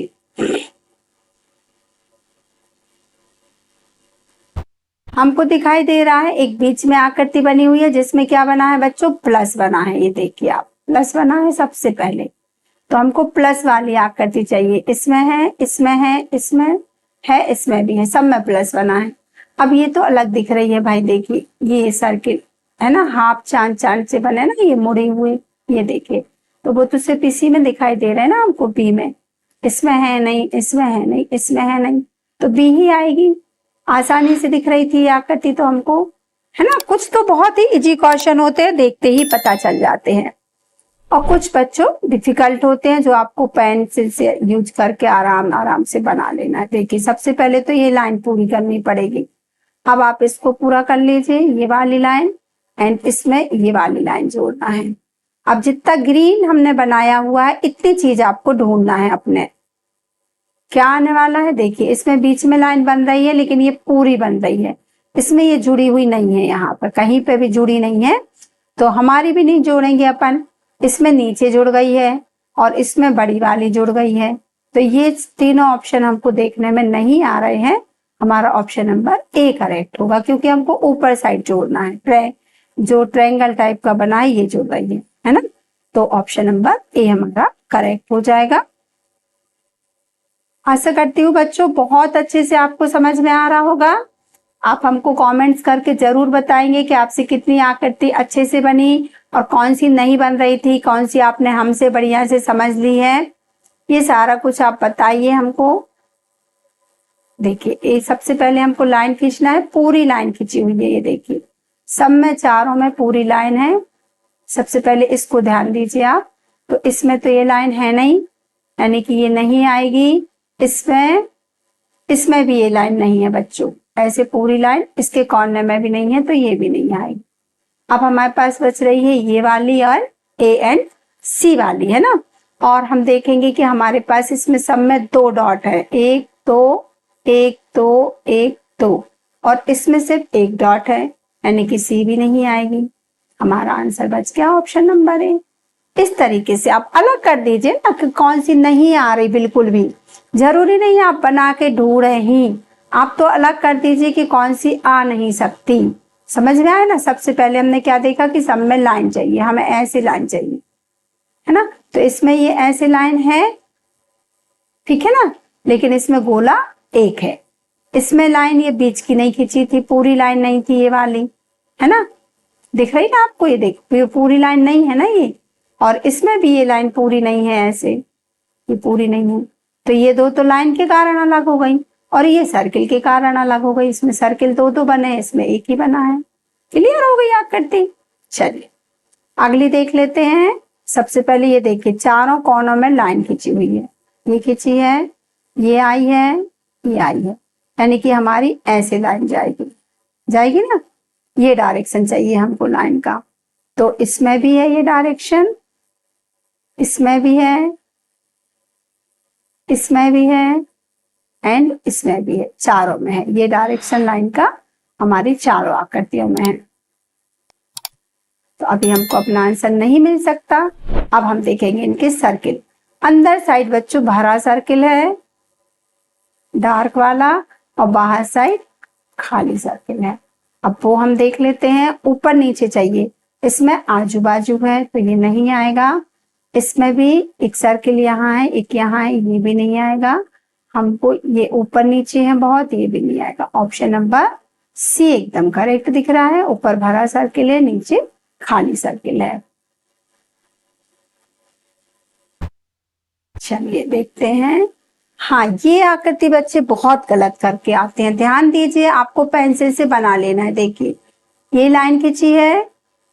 [SPEAKER 1] हमको दिखाई दे रहा है एक बीच में आकृति बनी हुई है जिसमें क्या बना है बच्चों, प्लस बना है। ये देखिए आप, प्लस बना है सबसे पहले, तो हमको प्लस वाली आकृति चाहिए। इसमें है, इसमें है, इसमें है, इसमें भी है, सब में प्लस बना है। अब ये तो अलग दिख रही है भाई, देखिए ये सर्किल है ना, हाफ चांद चांद से बने ना ये मुड़े हुए, ये देखिए, तो वो तो सिर्फ इसी में दिखाई दे रहे हैं ना हमको, बी में। इसमें है नहीं, इसमें है नहीं, इसमें है नहीं, तो बी ही आएगी। आसानी से दिख रही थी आकृति तो हमको, है ना। कुछ तो बहुत ही इजी क्वेश्चन होते हैं, देखते ही पता चल जाते हैं, और कुछ बच्चों डिफिकल्ट होते हैं जो आपको पेंसिल से यूज करके आराम आराम से बना लेना है। देखिए सबसे पहले तो ये लाइन पूरी करनी पड़ेगी। अब आप इसको पूरा कर लीजिए, ये वाली लाइन एंड इसमें ये वाली लाइन जोड़ना है। अब जितना ग्रीन हमने बनाया हुआ है इतनी चीज आपको ढूंढना है अपने। क्या आने वाला है, देखिए इसमें बीच में लाइन बन रही है लेकिन ये पूरी बन रही है, इसमें ये जुड़ी हुई नहीं है, यहाँ पर कहीं पे भी जुड़ी नहीं है, तो हमारी भी नहीं जोड़ेंगे अपन। इसमें नीचे जुड़ गई है और इसमें बड़ी वाली जुड़ गई है, तो ये तीनों ऑप्शन हमको देखने में नहीं आ रहे हैं। हमारा ऑप्शन नंबर ए करेक्ट होगा, क्योंकि हमको ऊपर साइड जोड़ना है, जो ट्रायंगल टाइप का बना है ये जुड़ रही है ना। तो ऑप्शन नंबर ए हमारा करेक्ट हो जाएगा। आशा करती हूँ बच्चों बहुत अच्छे से आपको समझ में आ रहा होगा। आप हमको कमेंट्स करके जरूर बताएंगे कि आपसे कितनी आकृति अच्छे से बनी और कौन सी नहीं बन रही थी, कौन सी आपने हमसे बढ़िया से समझ ली है, ये सारा कुछ आप बताइए हमको। देखिए ये सबसे पहले हमको लाइन खींचना है, पूरी लाइन खींची हुई है, ये देखिए सब में चारों में पूरी लाइन है। सबसे पहले इसको ध्यान दीजिए आप, तो इसमें तो ये लाइन है नहीं, यानी कि ये नहीं आएगी। इसमें भी ये लाइन नहीं है बच्चों, ऐसे पूरी लाइन, इसके कॉर्नर में भी नहीं है, तो ये भी नहीं आएगी। अब हमारे पास बच रही है ये वाली और ए एंड सी वाली, है ना। और हम देखेंगे कि हमारे पास इसमें सब में 2 डॉट है, 1 2 1 2 1 2, और इसमें सिर्फ 1 डॉट है, यानी कि सी भी नहीं आएगी। हमारा आंसर बच गया ऑप्शन नंबर ए। इस तरीके से आप अलग कर दीजिए ना कि कौन सी नहीं आ रही, बिल्कुल भी जरूरी नहीं आप बना के ढूंढे ही, आप तो अलग कर दीजिए कि कौन सी आ नहीं सकती। समझ में आया ना। सबसे पहले हमने क्या देखा कि सब में लाइन चाहिए, हमें ऐसी लाइन चाहिए, है ना, तो इसमें ये ऐसे लाइन है, ठीक है ना, लेकिन इसमें गोला एक है। इसमें लाइन ये बीच की नहीं खींची थी, पूरी लाइन नहीं थी ये वाली, है ना, दिख रही ना आपको, ये देख पूरी लाइन नहीं है ना ये, और इसमें भी ये लाइन पूरी नहीं है, ऐसे ये पूरी नहीं है, तो ये 2 तो लाइन के कारण अलग हो गई और ये सर्किल के कारण अलग हो गई। इसमें सर्किल 2 बने, इसमें एक ही बना है। क्लियर हो गई आकृति। चलिए अगली देख लेते हैं। सबसे पहले ये देखिए चारों कोनों में लाइन खींची हुई है, ये खींची है, ये आई है, ये आई है, यानी कि हमारी ऐसे लाइन जाएगी ना। ये डायरेक्शन चाहिए हमको लाइन का, तो इसमें भी है ये डायरेक्शन, इसमें भी है, इसमें भी है एंड इसमें भी है, चारों में है ये डायरेक्शन लाइन का, हमारी चारों आकृतियों में है। तो अभी हमको अपना आंसर नहीं मिल सकता। अब हम देखेंगे इनके सर्किल। अंदर साइड बच्चों भरा सर्किल है डार्क वाला, और बाहर साइड खाली सर्किल है। अब वो हम देख लेते हैं। ऊपर नीचे चाहिए, इसमें आजू बाजू है तो ये नहीं आएगा। इसमें भी एक सर्किल यहाँ है, एक यहाँ है, ये भी नहीं आएगा हमको। ये ऊपर नीचे है बहुत, ये भी नहीं आएगा। ऑप्शन नंबर सी एकदम करेक्ट दिख रहा है। ऊपर भरा सर्किल है, नीचे खाली सर्किल है। चलिए देखते हैं। हाँ, ये आकृति बच्चे बहुत गलत करके आते हैं, ध्यान दीजिए, आपको पेंसिल से बना लेना है। देखिए ये लाइन खींची है,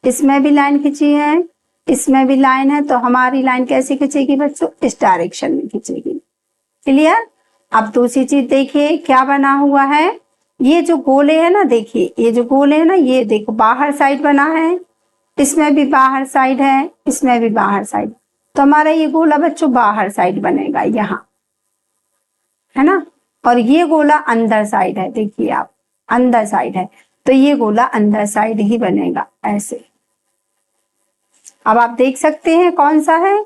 [SPEAKER 1] इसमें भी लाइन खींची है, इसमें भी लाइन है, तो हमारी लाइन कैसे खींचेगी बच्चों? इस डायरेक्शन में खींचेगी। क्लियर? अब दूसरी चीज देखिए क्या बना हुआ है। ये जो गोले है ना, देखिए ये जो गोले है ना, ये देखो बाहर साइड बना है, इसमें भी बाहर साइड है, इसमें भी बाहर साइड, तो हमारा ये गोला बच्चों बाहर साइड बनेगा यहाँ, है ना। और ये गोला अंदर साइड है, देखिए आप अंदर साइड है, तो ये गोला अंदर साइड ही बनेगा ऐसे। अब आप देख सकते हैं कौन सा है,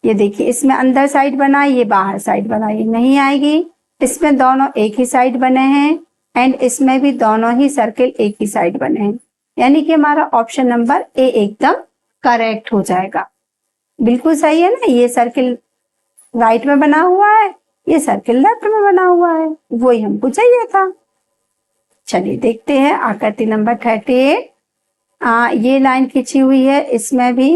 [SPEAKER 1] ये देखिए इसमें अंदर साइड बना है, ये बाहर साइड बना, ये नहीं आएगी। इसमें दोनों एक ही साइड बने हैं एंड इसमें भी दोनों ही सर्किल एक ही साइड बने हैं, यानी कि हमारा ऑप्शन नंबर ए एकदम करेक्ट हो जाएगा। बिल्कुल सही है ना। ये सर्किल राइट में बना हुआ है, ये सर्किल लेफ्ट में बना हुआ है, वही हमको चाहिए था। चलिए देखते हैं आकृति नंबर 38। ये लाइन खींची हुई है, इसमें भी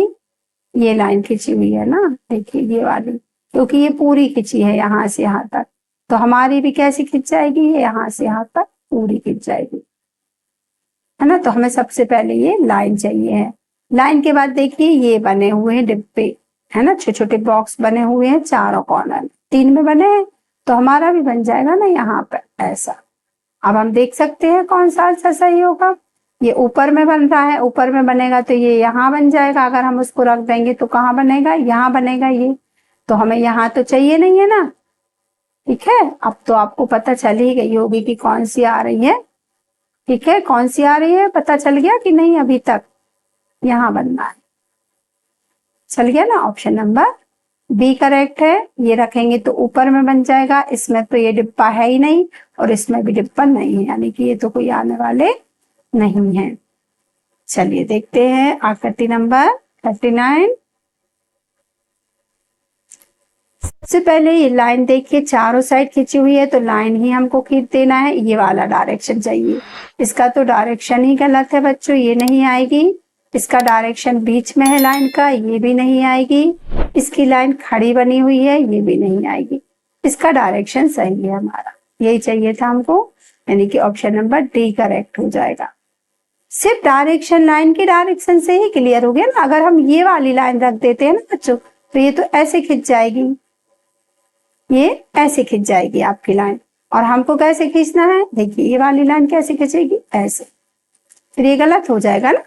[SPEAKER 1] ये लाइन खींची हुई है ना, देखिए ये वाली, क्योंकि ये पूरी खींची है यहाँ से यहाँ तक, तो हमारी भी कैसी खींच जाएगी? ये यहाँ से यहाँ तक पूरी खींच जाएगी, है ना। तो हमें सबसे पहले ये लाइन चाहिए है। लाइन के बाद देखिए ये बने हुए हैं डिब्बे, है ना, छोटे छोटे बॉक्स बने हुए हैं चारों कॉर्नर, 3 में बने हैं, तो हमारा भी बन जाएगा ना यहाँ पर ऐसा। अब हम देख सकते हैं कौन सा आंसर सही होगा। ये ऊपर में बन रहा है, ऊपर में बनेगा तो ये यहाँ बन जाएगा, अगर हम उसको रख देंगे तो कहाँ बनेगा? यहाँ बनेगा ये, तो हमें यहाँ तो चाहिए नहीं है ना। ठीक है, अब तो आपको पता चल ही गई होगी कि कौन सी आ रही है। ठीक है, कौन सी आ रही है पता चल गया कि नहीं? अभी तक यहाँ बनना है, चल गया ना। ऑप्शन नंबर बी करेक्ट है। ये रखेंगे तो ऊपर में बन जाएगा, इसमें तो ये डिब्बा है ही नहीं और इसमें भी डिब्बा नहीं है, यानी कि ये तो कोई आने वाले नहीं है। चलिए देखते हैं आकृति नंबर 39। सबसे पहले ये लाइन देखिए चारों साइड खींची हुई है, तो लाइन ही हमको खींच देना है, ये वाला डायरेक्शन चाहिए। इसका तो डायरेक्शन ही गलत है बच्चों, ये नहीं आएगी। इसका डायरेक्शन बीच में है लाइन का, ये भी नहीं आएगी। इसकी लाइन खड़ी बनी हुई है, ये भी नहीं आएगी। इसका डायरेक्शन सही है हमारा, यही चाहिए था हमको, यानी कि ऑप्शन नंबर डी करेक्ट हो जाएगा। सिर्फ डायरेक्शन लाइन की डायरेक्शन से ही क्लियर हो गया ना। अगर हम ये वाली लाइन रख देते हैं ना बच्चों, तो ये तो ऐसे खिंच जाएगी, ये ऐसे खिंच जाएगी आपकी लाइन। और हमको कैसे खींचना है? देखिए ये वाली लाइन कैसे खींचेगी? ऐसे, फिर ये गलत हो जाएगा ना।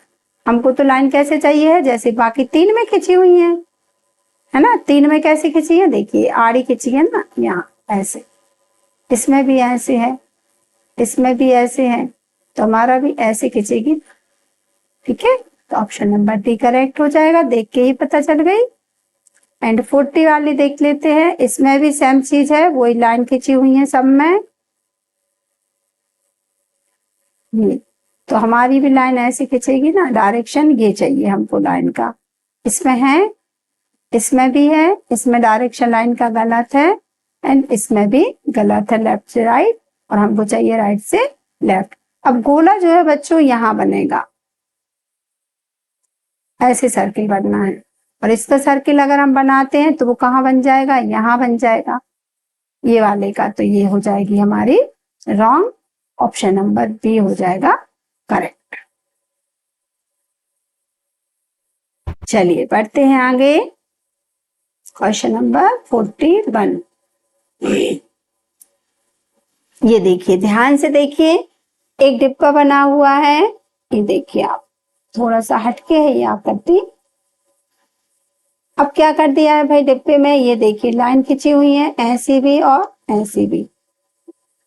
[SPEAKER 1] हमको तो लाइन कैसे चाहिए है? जैसे बाकी 3 में खींची हुई है ना। 3 में कैसे खींची है? देखिए आड़ी खींची है ना, यहाँ ऐसे, इसमें भी ऐसे है, इसमें भी ऐसे है, तो हमारा भी ऐसे खींचेगी। ठीक है, तो ऑप्शन नंबर डी करेक्ट हो जाएगा, देख के ही पता चल गई। एंड 40 वाली देख लेते हैं, इसमें भी सेम चीज है, वही लाइन खींची हुई है सब में। तो हमारी भी लाइन ऐसे खींचेगी ना, डायरेक्शन ये चाहिए हमको लाइन का। इसमें है, इसमें भी है, इसमें डायरेक्शन लाइन का गलत है एंड इसमें भी गलत है, लेफ्ट से राइट, और हमको चाहिए राइट से लेफ्ट। अब गोला जो है बच्चों यहाँ बनेगा, ऐसे सर्किल बनना है, और इसका सर्किल अगर हम बनाते हैं तो वो कहाँ बन जाएगा? यहाँ बन जाएगा ये वाले का, तो ये हो जाएगी हमारी रॉन्ग, ऑप्शन नंबर बी हो जाएगा करेक्ट। चलिए बढ़ते हैं आगे, क्वेश्चन नंबर 41। ये देखिए ध्यान से देखिए, एक डिब्बा बना हुआ है, ये देखिए आप, थोड़ा सा हटके है ये आकृति। अब क्या कर दिया है भाई डिब्बे में? ये देखिए लाइन खींची हुई है, ऐसी भी और ऐसी भी,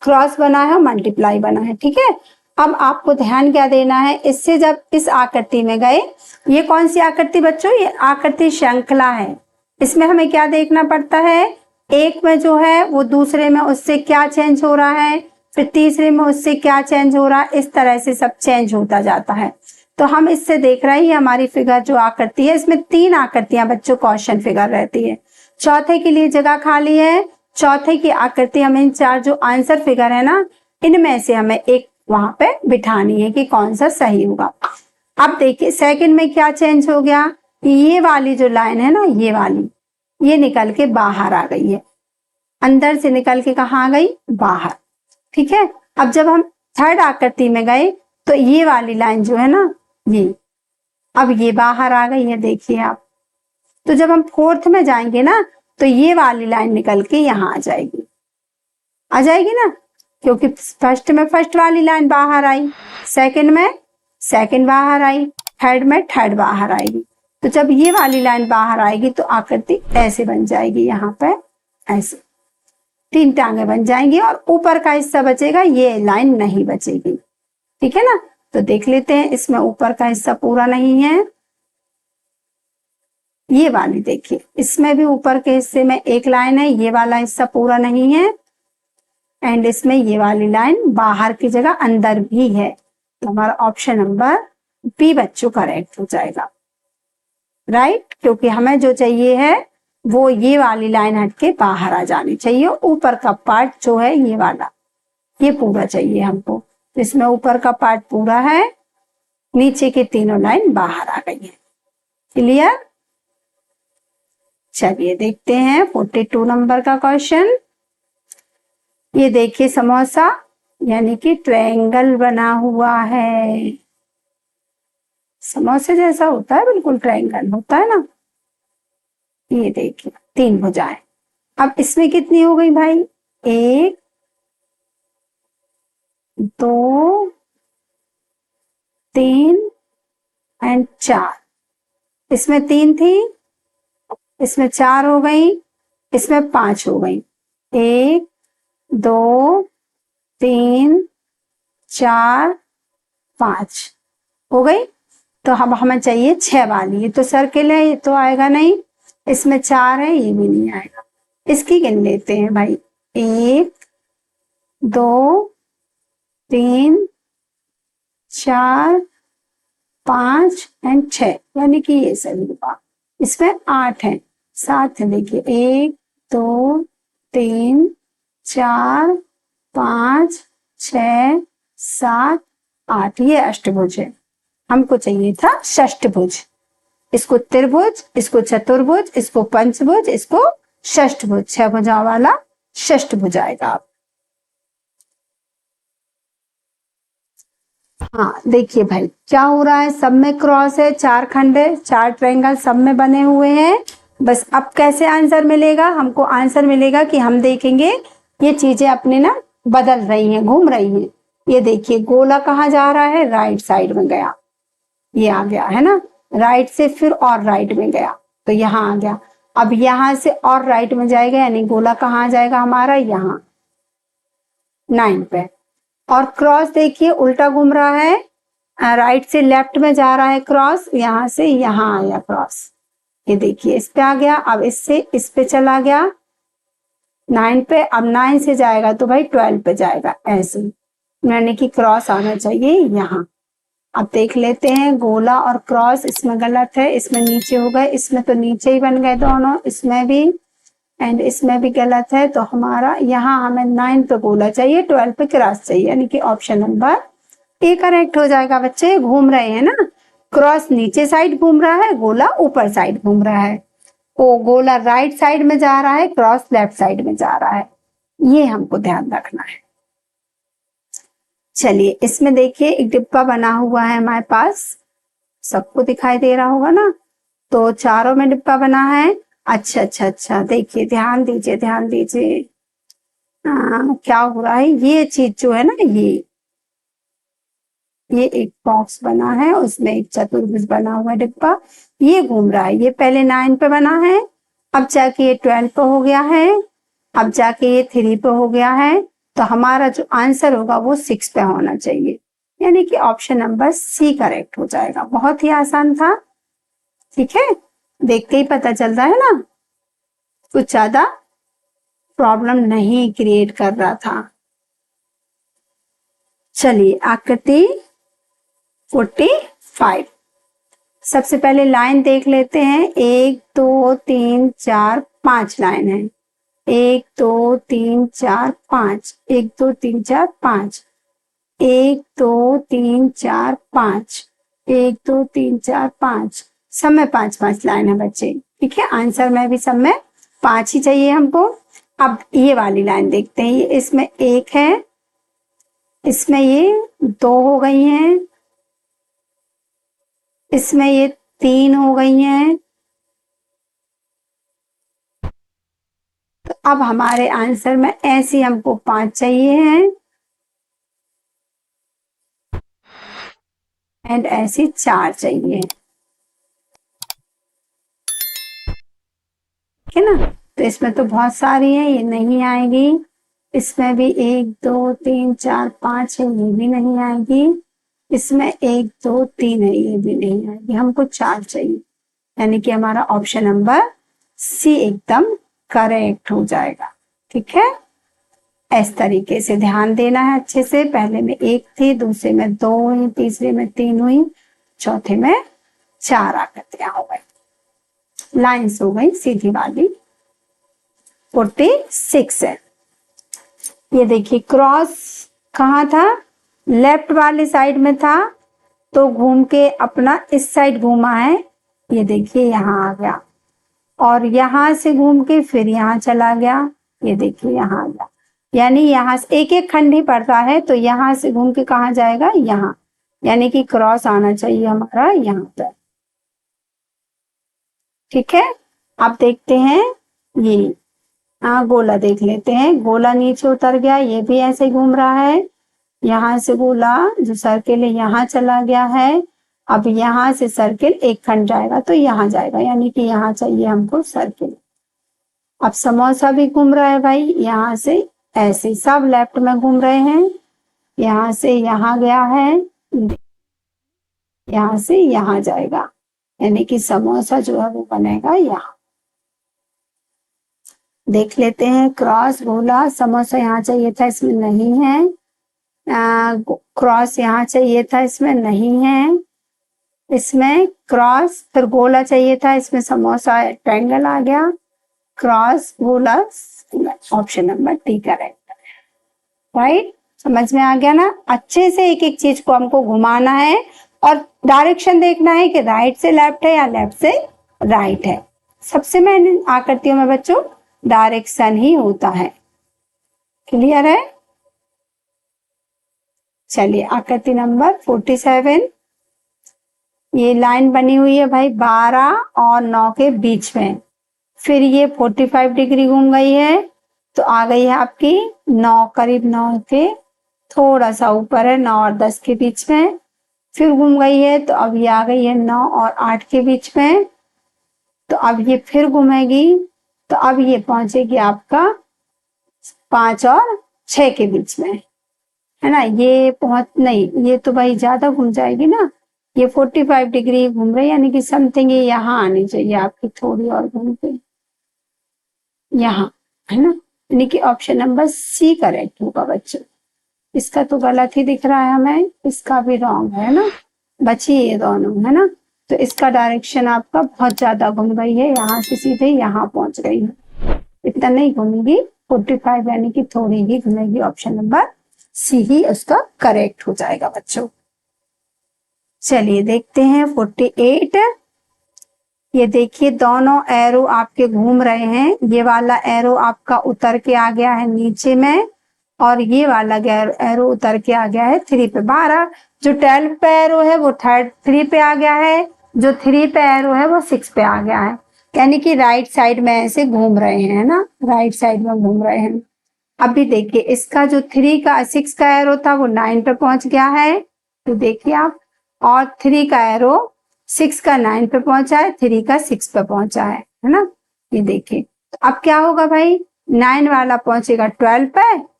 [SPEAKER 1] क्रॉस बना है, मल्टीप्लाई बना है। ठीक है, अब आपको ध्यान क्या देना है, इससे जब इस आकृति में गए, ये कौन सी आकृति बच्चों? ये आकृति श्रृंखला है। इसमें हमें क्या देखना पड़ता है? एक में जो है वो दूसरे में उससे क्या चेंज हो रहा है, फिर तीसरे में उससे क्या चेंज हो रहा है, इस तरह से सब चेंज होता जाता है। तो हम इससे देख रहे हैं, ये हमारी फिगर जो आकृति है, इसमें 3 आकृतियां बच्चों क्वेश्चन फिगर रहती है। चौथे के लिए जगह खाली है, चौथे की आकृति हमें इन 4 जो आंसर फिगर है ना, इनमें से हमें एक वहां पे बिठानी है कि कौन सा सही होगा। अब देखिए सेकंड में क्या चेंज हो गया, ये वाली जो लाइन है ना, ये वाली, ये निकल के बाहर आ गई है, अंदर से निकल के कहाँ आ गई? बाहर। ठीक है, अब जब हम थर्ड आकृति में गए तो ये वाली लाइन जो है ना, अब ये बाहर आ गई है, देखिए आप। तो जब हम फोर्थ में जाएंगे ना तो ये वाली लाइन निकल के यहाँ आ जाएगी ना, क्योंकि फर्स्ट में फर्स्ट वाली लाइन बाहर आई, सेकंड में सेकंड बाहर आई, थर्ड में थर्ड बाहर आएगी। तो जब ये वाली लाइन बाहर आएगी तो आकृति ऐसे बन जाएगी, यहाँ पे ऐसे 3 टांगे बन जाएंगी और ऊपर का हिस्सा बचेगा, ये लाइन नहीं बचेगी। ठीक है ना, तो देख लेते हैं, इसमें ऊपर का हिस्सा पूरा नहीं है। ये वाली देखिए, इसमें भी ऊपर के हिस्से में एक लाइन है, ये वाला हिस्सा पूरा नहीं है, एंड इसमें ये वाली लाइन बाहर की जगह अंदर भी है। तो हमारा ऑप्शन नंबर बी बच्चों करेक्ट हो जाएगा, राइट, क्योंकि हमें जो चाहिए है वो ये वाली लाइन हट के बाहर आ जानी चाहिए। ऊपर का पार्ट जो है ये वाला, ये पूरा चाहिए हमको। तो इसमें ऊपर का पार्ट पूरा है, नीचे की तीनों लाइन बाहर आ गई है। क्लियर? चलिए देखते हैं 42 नंबर का क्वेश्चन। ये देखिए समोसा यानी कि ट्रायंगल बना हुआ है, समोसे जैसा होता है, बिल्कुल ट्रायंगल होता है ना। ये देखिए 3 भुजाएं। अब इसमें कितनी हो गई भाई? 1 2 3 एंड 4। इसमें 3 थी, इसमें 4 हो गई, इसमें 5 हो गई। 1 2 3 4 5 हो गई। तो अब हमें चाहिए 6 वाली। ये तो सर्किल है, ये तो आएगा नहीं। इसमें 4 है, ये भी नहीं आएगा। इसकी गिन लेते हैं भाई, 1 2 3 4 5 एंड 6, यानी कि ये सभी हुआ। इसमें 8 है, 7 है। देखिए 1 2 3 4 5 6 7 8, ये अष्टभुज है। हमको चाहिए था षष्ठभुज। इसको त्रिभुज, इसको चतुर्भुज, इसको पंचभुज, इसको षष्ठभुज। 6 भुजाओं वाला षष्ठभुज आएगा। हाँ देखिए भाई क्या हो रहा है, सब में क्रॉस है, 4 खंड है, 4 ट्रायंगल सब में बने हुए हैं। बस अब कैसे आंसर मिलेगा? हमको आंसर मिलेगा कि हम देखेंगे ये चीजें अपने ना बदल रही हैं, घूम रही हैं। ये देखिए गोला कहाँ जा रहा है? राइट साइड में गया, ये आ गया है ना, राइट से फिर और राइट में गया तो यहाँ आ गया। अब यहाँ से और राइट में जाएगा, यानी गोला कहाँ जाएगा हमारा? यहाँ 9 पे। और क्रॉस देखिए उल्टा घूम रहा है, राइट से लेफ्ट में जा रहा है क्रॉस, यहाँ से यहाँ आया क्रॉस। ये देखिए इस पे आ गया, अब इससे इस पे चला गया 9 पे। अब 9 से जाएगा तो भाई 12 पे जाएगा, ऐसे यानी कि क्रॉस आना चाहिए यहाँ। अब देख लेते हैं, गोला और क्रॉस इसमें गलत है, इसमें नीचे हो गए, इसमें तो नीचे ही बन गए दोनों, इसमें भी एंड इसमें भी गलत है। तो हमारा यहाँ हमें 9 पे गोला चाहिए, 12 पे क्रॉस चाहिए, यानी कि ऑप्शन नंबर ए करेक्ट हो जाएगा। बच्चे घूम रहे हैं ना, क्रॉस नीचे साइड घूम रहा है, गोला ऊपर साइड घूम रहा है। वो गोला राइट साइड में जा रहा है, क्रॉस लेफ्ट साइड में जा रहा है, ये हमको ध्यान रखना है। चलिए इसमें देखिए एक डिब्बा बना हुआ है हमारे पास, सबको दिखाई दे रहा होगा ना। तो चारों में डिब्बा बना है। अच्छा अच्छा अच्छा, देखिए ध्यान दीजिए ध्यान दीजिए। क्या हो रहा है, ये चीज जो है ना, ये एक बॉक्स बना है, उसमें एक चतुर्भुज बना हुआ डिब्बा, ये घूम रहा है। ये पहले 9 पे बना है, अब जाके ये 12 पे हो गया है, अब जाके ये 3 पे हो गया है। तो हमारा जो आंसर होगा वो 6 पे होना चाहिए, यानी कि ऑप्शन नंबर सी करेक्ट हो जाएगा। बहुत ही आसान था, ठीक है, देख के ही पता चल रहा है ना, कुछ ज्यादा प्रॉब्लम नहीं क्रिएट कर रहा था। चलिए आकृति 45, सबसे पहले लाइन देख लेते हैं। 1 2 3 4 5 लाइन है, 1 2 3 4 5, 1 2 3 4 5, 1 2 3 4 5, 1 2 3 4 5, सब में 5-5 लाइन है बच्चे, ठीक है। आंसर में भी सब में 5 ही चाहिए हमको। अब ये वाली लाइन देखते हैं, ये इसमें 1 है, इसमें ये 2 हो गई हैं, इसमें ये 3 हो गई हैं। तो अब हमारे आंसर में ऐसी हमको 5 चाहिए हैं एंड ऐसी 4 चाहिए, ठीक है ना। तो इसमें तो बहुत सारी है, ये नहीं आएगी। इसमें भी 1 2 3 4 5 है, ये भी नहीं आएगी। इसमें 1 2 3 है, ये भी नहीं आएगी। हमको 4 चाहिए, यानी कि हमारा ऑप्शन नंबर सी एकदम करेक्ट हो जाएगा। ठीक है, इस तरीके से ध्यान देना है अच्छे से। पहले में 1 थी, दूसरे में 2 हुई, तीसरे में 3 हुई, चौथे में 4 आकृतियां हो गई, लाइन्स हो गई सीधी वाली। 46 है। ये देखिए क्रॉस कहाँ था, लेफ्ट वाली साइड में था, तो घूम के अपना इस साइड घूमा है। ये देखिए यहाँ आ गया, और यहाँ से घूम के फिर यहाँ चला गया। ये देखिए यहाँ आ गया, यानी यहाँ से एक एक खंड ही पड़ता है, तो यहाँ से घूम के कहाँ जाएगा, यहाँ, यानी कि क्रॉस आना चाहिए हमारा यहाँ पर। ठीक है, अब देखते हैं ये गोला देख लेते हैं। गोला नीचे उतर गया, ये भी ऐसे ही घूम रहा है। यहाँ से गोला जो सर्किल है यहाँ चला गया है। अब यहाँ से सर्किल एक खंड जाएगा तो यहाँ जाएगा, यानी कि यहाँ चाहिए हमको सर्किल। अब समोसा भी घूम रहा है भाई, यहाँ से ऐसे सब लेफ्ट में घूम रहे हैं। यहाँ से यहाँ गया है, यहाँ से यहाँ जाएगा, यानी कि समोसा जो है वो बनेगा यहाँ। देख लेते हैं क्रॉस गोला। समोसा यहाँ चाहिए था, इसमें नहीं है। क्रॉस यहाँ चाहिए था, इसमें नहीं है। इसमें क्रॉस फिर गोला चाहिए था, इसमें समोसा ट्रायंगल आ गया। क्रॉस गोला, option number D correct. Right, समझ में आ गया ना। अच्छे से एक एक चीज को हमको घुमाना है और डायरेक्शन देखना है कि राइट से लेफ्ट है या लेफ्ट से राइट है। सबसे मेन आकृतियों में बच्चों डायरेक्शन ही होता है। क्लियर है। चलिए आकृति नंबर 47। ये लाइन बनी हुई है भाई 12 और 9 के बीच में, फिर ये 45 डिग्री घूम गई है, तो आ गई है आपकी 9, करीब 9 के थोड़ा सा ऊपर है, 9 और 10 के बीच में। फिर घूम गई है, तो अब ये आ गई है 9 और 8 के बीच में। तो अब ये फिर घूमेगी, तो अब ये पहुंचेगी आपका 5 और 6 के बीच में, है ना। ये पहुंच नहीं, ये तो भाई ज्यादा घूम जाएगी ना। ये 45 डिग्री घूम रही है, यानी कि समथिंग ये यहाँ आनी चाहिए आपकी, थोड़ी और घूम के यहाँ, है ना। यानी कि ऑप्शन नंबर सी करेक्ट होगा बच्चों। इसका तो गलत ही दिख रहा है हमें, इसका भी रॉन्ग है ना। बची ये दोनों, है ना। तो इसका डायरेक्शन आपका बहुत ज्यादा घूम गई है, यहाँ से सीधे यहाँ पहुंच गई है। इतना नहीं घूमेगी 45, यानी कि थोड़ी ही घूमेगी। ऑप्शन नंबर सी ही उसका करेक्ट हो जाएगा बच्चों। चलिए देखते हैं 48। ये देखिए दोनों एरो आपके घूम रहे हैं। ये वाला एरो आपका उतर के आ गया है नीचे में, और ये वाला एरो उतर के आ गया है 3 पे। 12 जो 12 पे एरो है वो 3 पे आ गया है, जो 3 पे एरो है वो 6 पे आ गया है, यानी कि राइट साइड में ऐसे घूम रहे हैं ना, राइट साइड में घूम रहे हैं। अभी देखिए इसका जो 6 का एरो था वो 9 पे पहुंच गया है, तो देखिए आप, और 3 का एरो 6 का 9 पे पहुंचा है, 3 का 6 पे पहुंचा है ना। ये देखिए तो अब क्या होगा भाई, 9 वाला पहुंचेगा 12 पे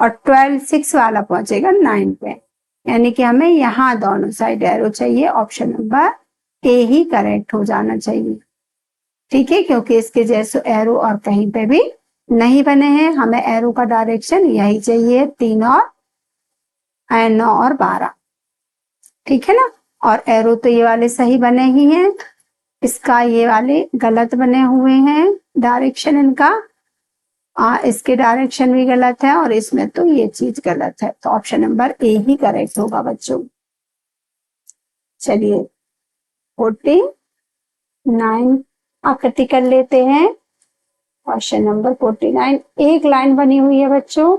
[SPEAKER 1] और 12 6 वाला पहुंचेगा 9 पे, यानी कि हमें यहाँ दोनों साइड एरो चाहिए। Option number A he correct हो जाना चाहिए। ठीक है, क्योंकि इसके जैसे एरो और कहीं पे भी नहीं बने हैं। हमें एरो का डायरेक्शन यही चाहिए, 3 और 9 और 12। ठीक है ना। और एरो तो ये वाले सही बने ही हैं, इसका ये वाले गलत बने हुए हैं डायरेक्शन इनका। इसके डायरेक्शन भी गलत है, और इसमें तो ये चीज गलत है। तो option number A he correct होगा बच्चों। चलिए 49 आकृति कर लेते हैं। Question number 49। एक लाइन बनी हुई है बच्चों,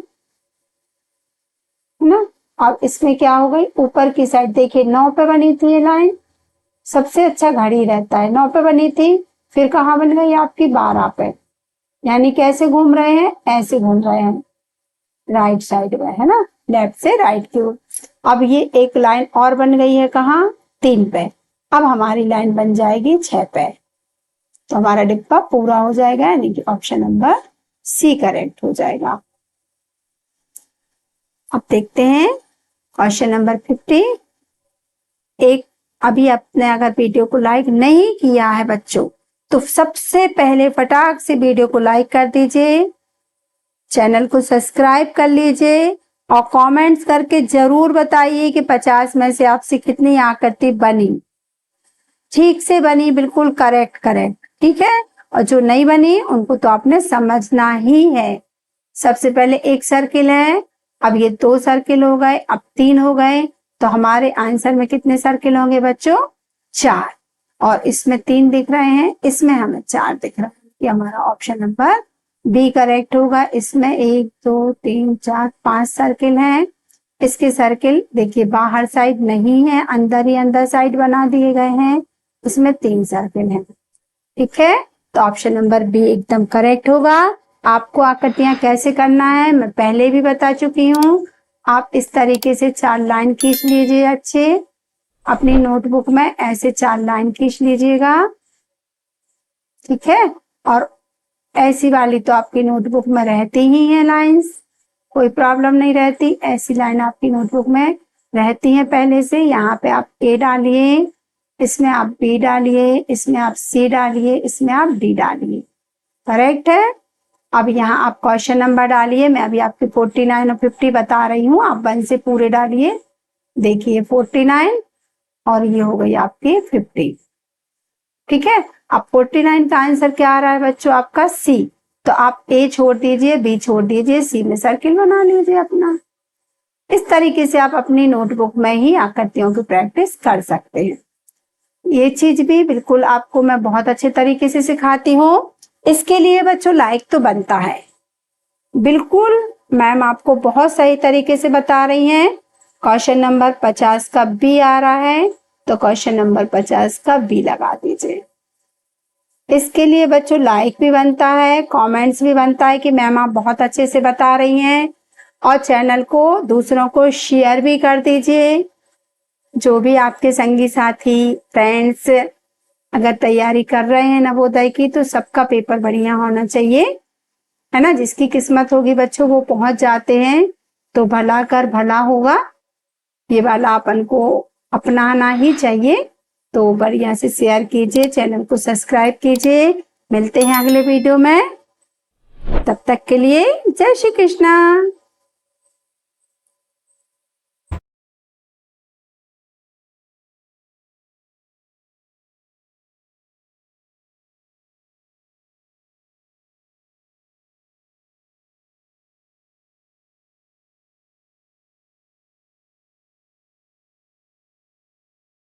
[SPEAKER 1] है ना। अब इसमें क्या हो गई, ऊपर की साइड देखिए 9 पे बनी थी ये लाइन, सबसे अच्छा घड़ी रहता है। 9 पे बनी थी, फिर कहाँ बन गई आपकी 12 पे, यानी कैसे घूम रहे हैं, ऐसे घूम रहे हैं राइट साइड में, है ना, लेफ्ट से राइट की ओर। अब ये एक लाइन और बन गई है कहाँ, 3 पे। अब हमारी लाइन बन जाएगी 6 पे, तो हमारा डिब्बा पूरा हो जाएगा, यानी कि ऑप्शन नंबर सी करेक्ट हो जाएगा। अब देखते हैं क्वेश्चन नंबर 50। एक अभी आपने अगर वीडियो को लाइक नहीं किया है बच्चों, तो सबसे पहले फटाक से वीडियो को लाइक कर दीजिए, चैनल को सब्सक्राइब कर लीजिए और कमेंट्स करके जरूर बताइए कि 50 में से आपसे कितनी आकृति बनी, ठीक से बनी, बिल्कुल करेक्ट, ठीक है। और जो नहीं बनी उनको तो आपने समझना ही है। सबसे पहले एक सर्किल है, अब ये 2 सर्किल हो गए, अब 3 हो गए, तो हमारे आंसर में कितने सर्किल होंगे बच्चों, 4। और इसमें 3 दिख रहे हैं, इसमें हमें 4 दिख रहा है, ये हमारा ऑप्शन नंबर बी करेक्ट होगा। इसमें 1 2 3 4 5 सर्किल हैं। इसके सर्किल देखिए बाहर साइड नहीं है, अंदर ही अंदर साइड बना दिए गए हैं। इसमें 3 सर्किल हैं, ठीक है, तो ऑप्शन नंबर बी एकदम करेक्ट होगा। आपको आकृतियां कैसे करना है मैं पहले भी बता चुकी हूँ। आप इस तरीके से 4 लाइन खींच लीजिए अच्छे, अपनी नोटबुक में ऐसे 4 लाइन खींच लीजिएगा, ठीक है। और ऐसी वाली तो आपकी नोटबुक में रहती ही है लाइंस, कोई प्रॉब्लम नहीं रहती, ऐसी लाइन आपकी नोटबुक में रहती है पहले से। यहाँ पे आप ए डालिए, इसमें आप बी डालिए, इसमें आप सी डालिए, इसमें आप डी डालिए, करेक्ट है। अब यहाँ आप क्वेश्चन नंबर डालिए, मैं अभी आपके 49 और 50 बता रही हूँ, आप 1 से पूरे डालिए। देखिए 49 और ये हो गई आपकी 50, ठीक है। अब 49 का आंसर क्या आ रहा है बच्चों, आपका सी, तो आप ए छोड़ दीजिए, बी छोड़ दीजिए, सी में सर्किल बना लीजिए अपना। इस तरीके से आप अपनी नोटबुक में ही आकृतियों की प्रैक्टिस कर सकते हैं। ये चीज भी बिल्कुल आपको मैं बहुत अच्छे तरीके से सिखाती हूँ। इसके लिए बच्चों लाइक तो बनता है, बिल्कुल मैम आपको बहुत सही तरीके से बता रही हैं। क्वेश्चन नंबर 50 का बी आ रहा है, तो क्वेश्चन नंबर 50 का बी लगा दीजिए। इसके लिए बच्चों लाइक भी बनता है, कमेंट्स भी बनता है कि मैम आप बहुत अच्छे से बता रही हैं, और चैनल को दूसरों को शेयर भी कर दीजिए। जो भी आपके संगी साथी फ्रेंड्स अगर तैयारी कर रहे हैं नवोदय की, तो सबका पेपर बढ़िया होना चाहिए, है ना। जिसकी किस्मत होगी बच्चों वो पहुंच जाते हैं, तो भला कर भला होगा, ये वाला अपन को अपनाना ही चाहिए। तो बढ़िया से शेयर कीजिए, चैनल को सब्सक्राइब कीजिए। मिलते हैं अगले वीडियो में, तब तक के लिए जय श्री कृष्णा।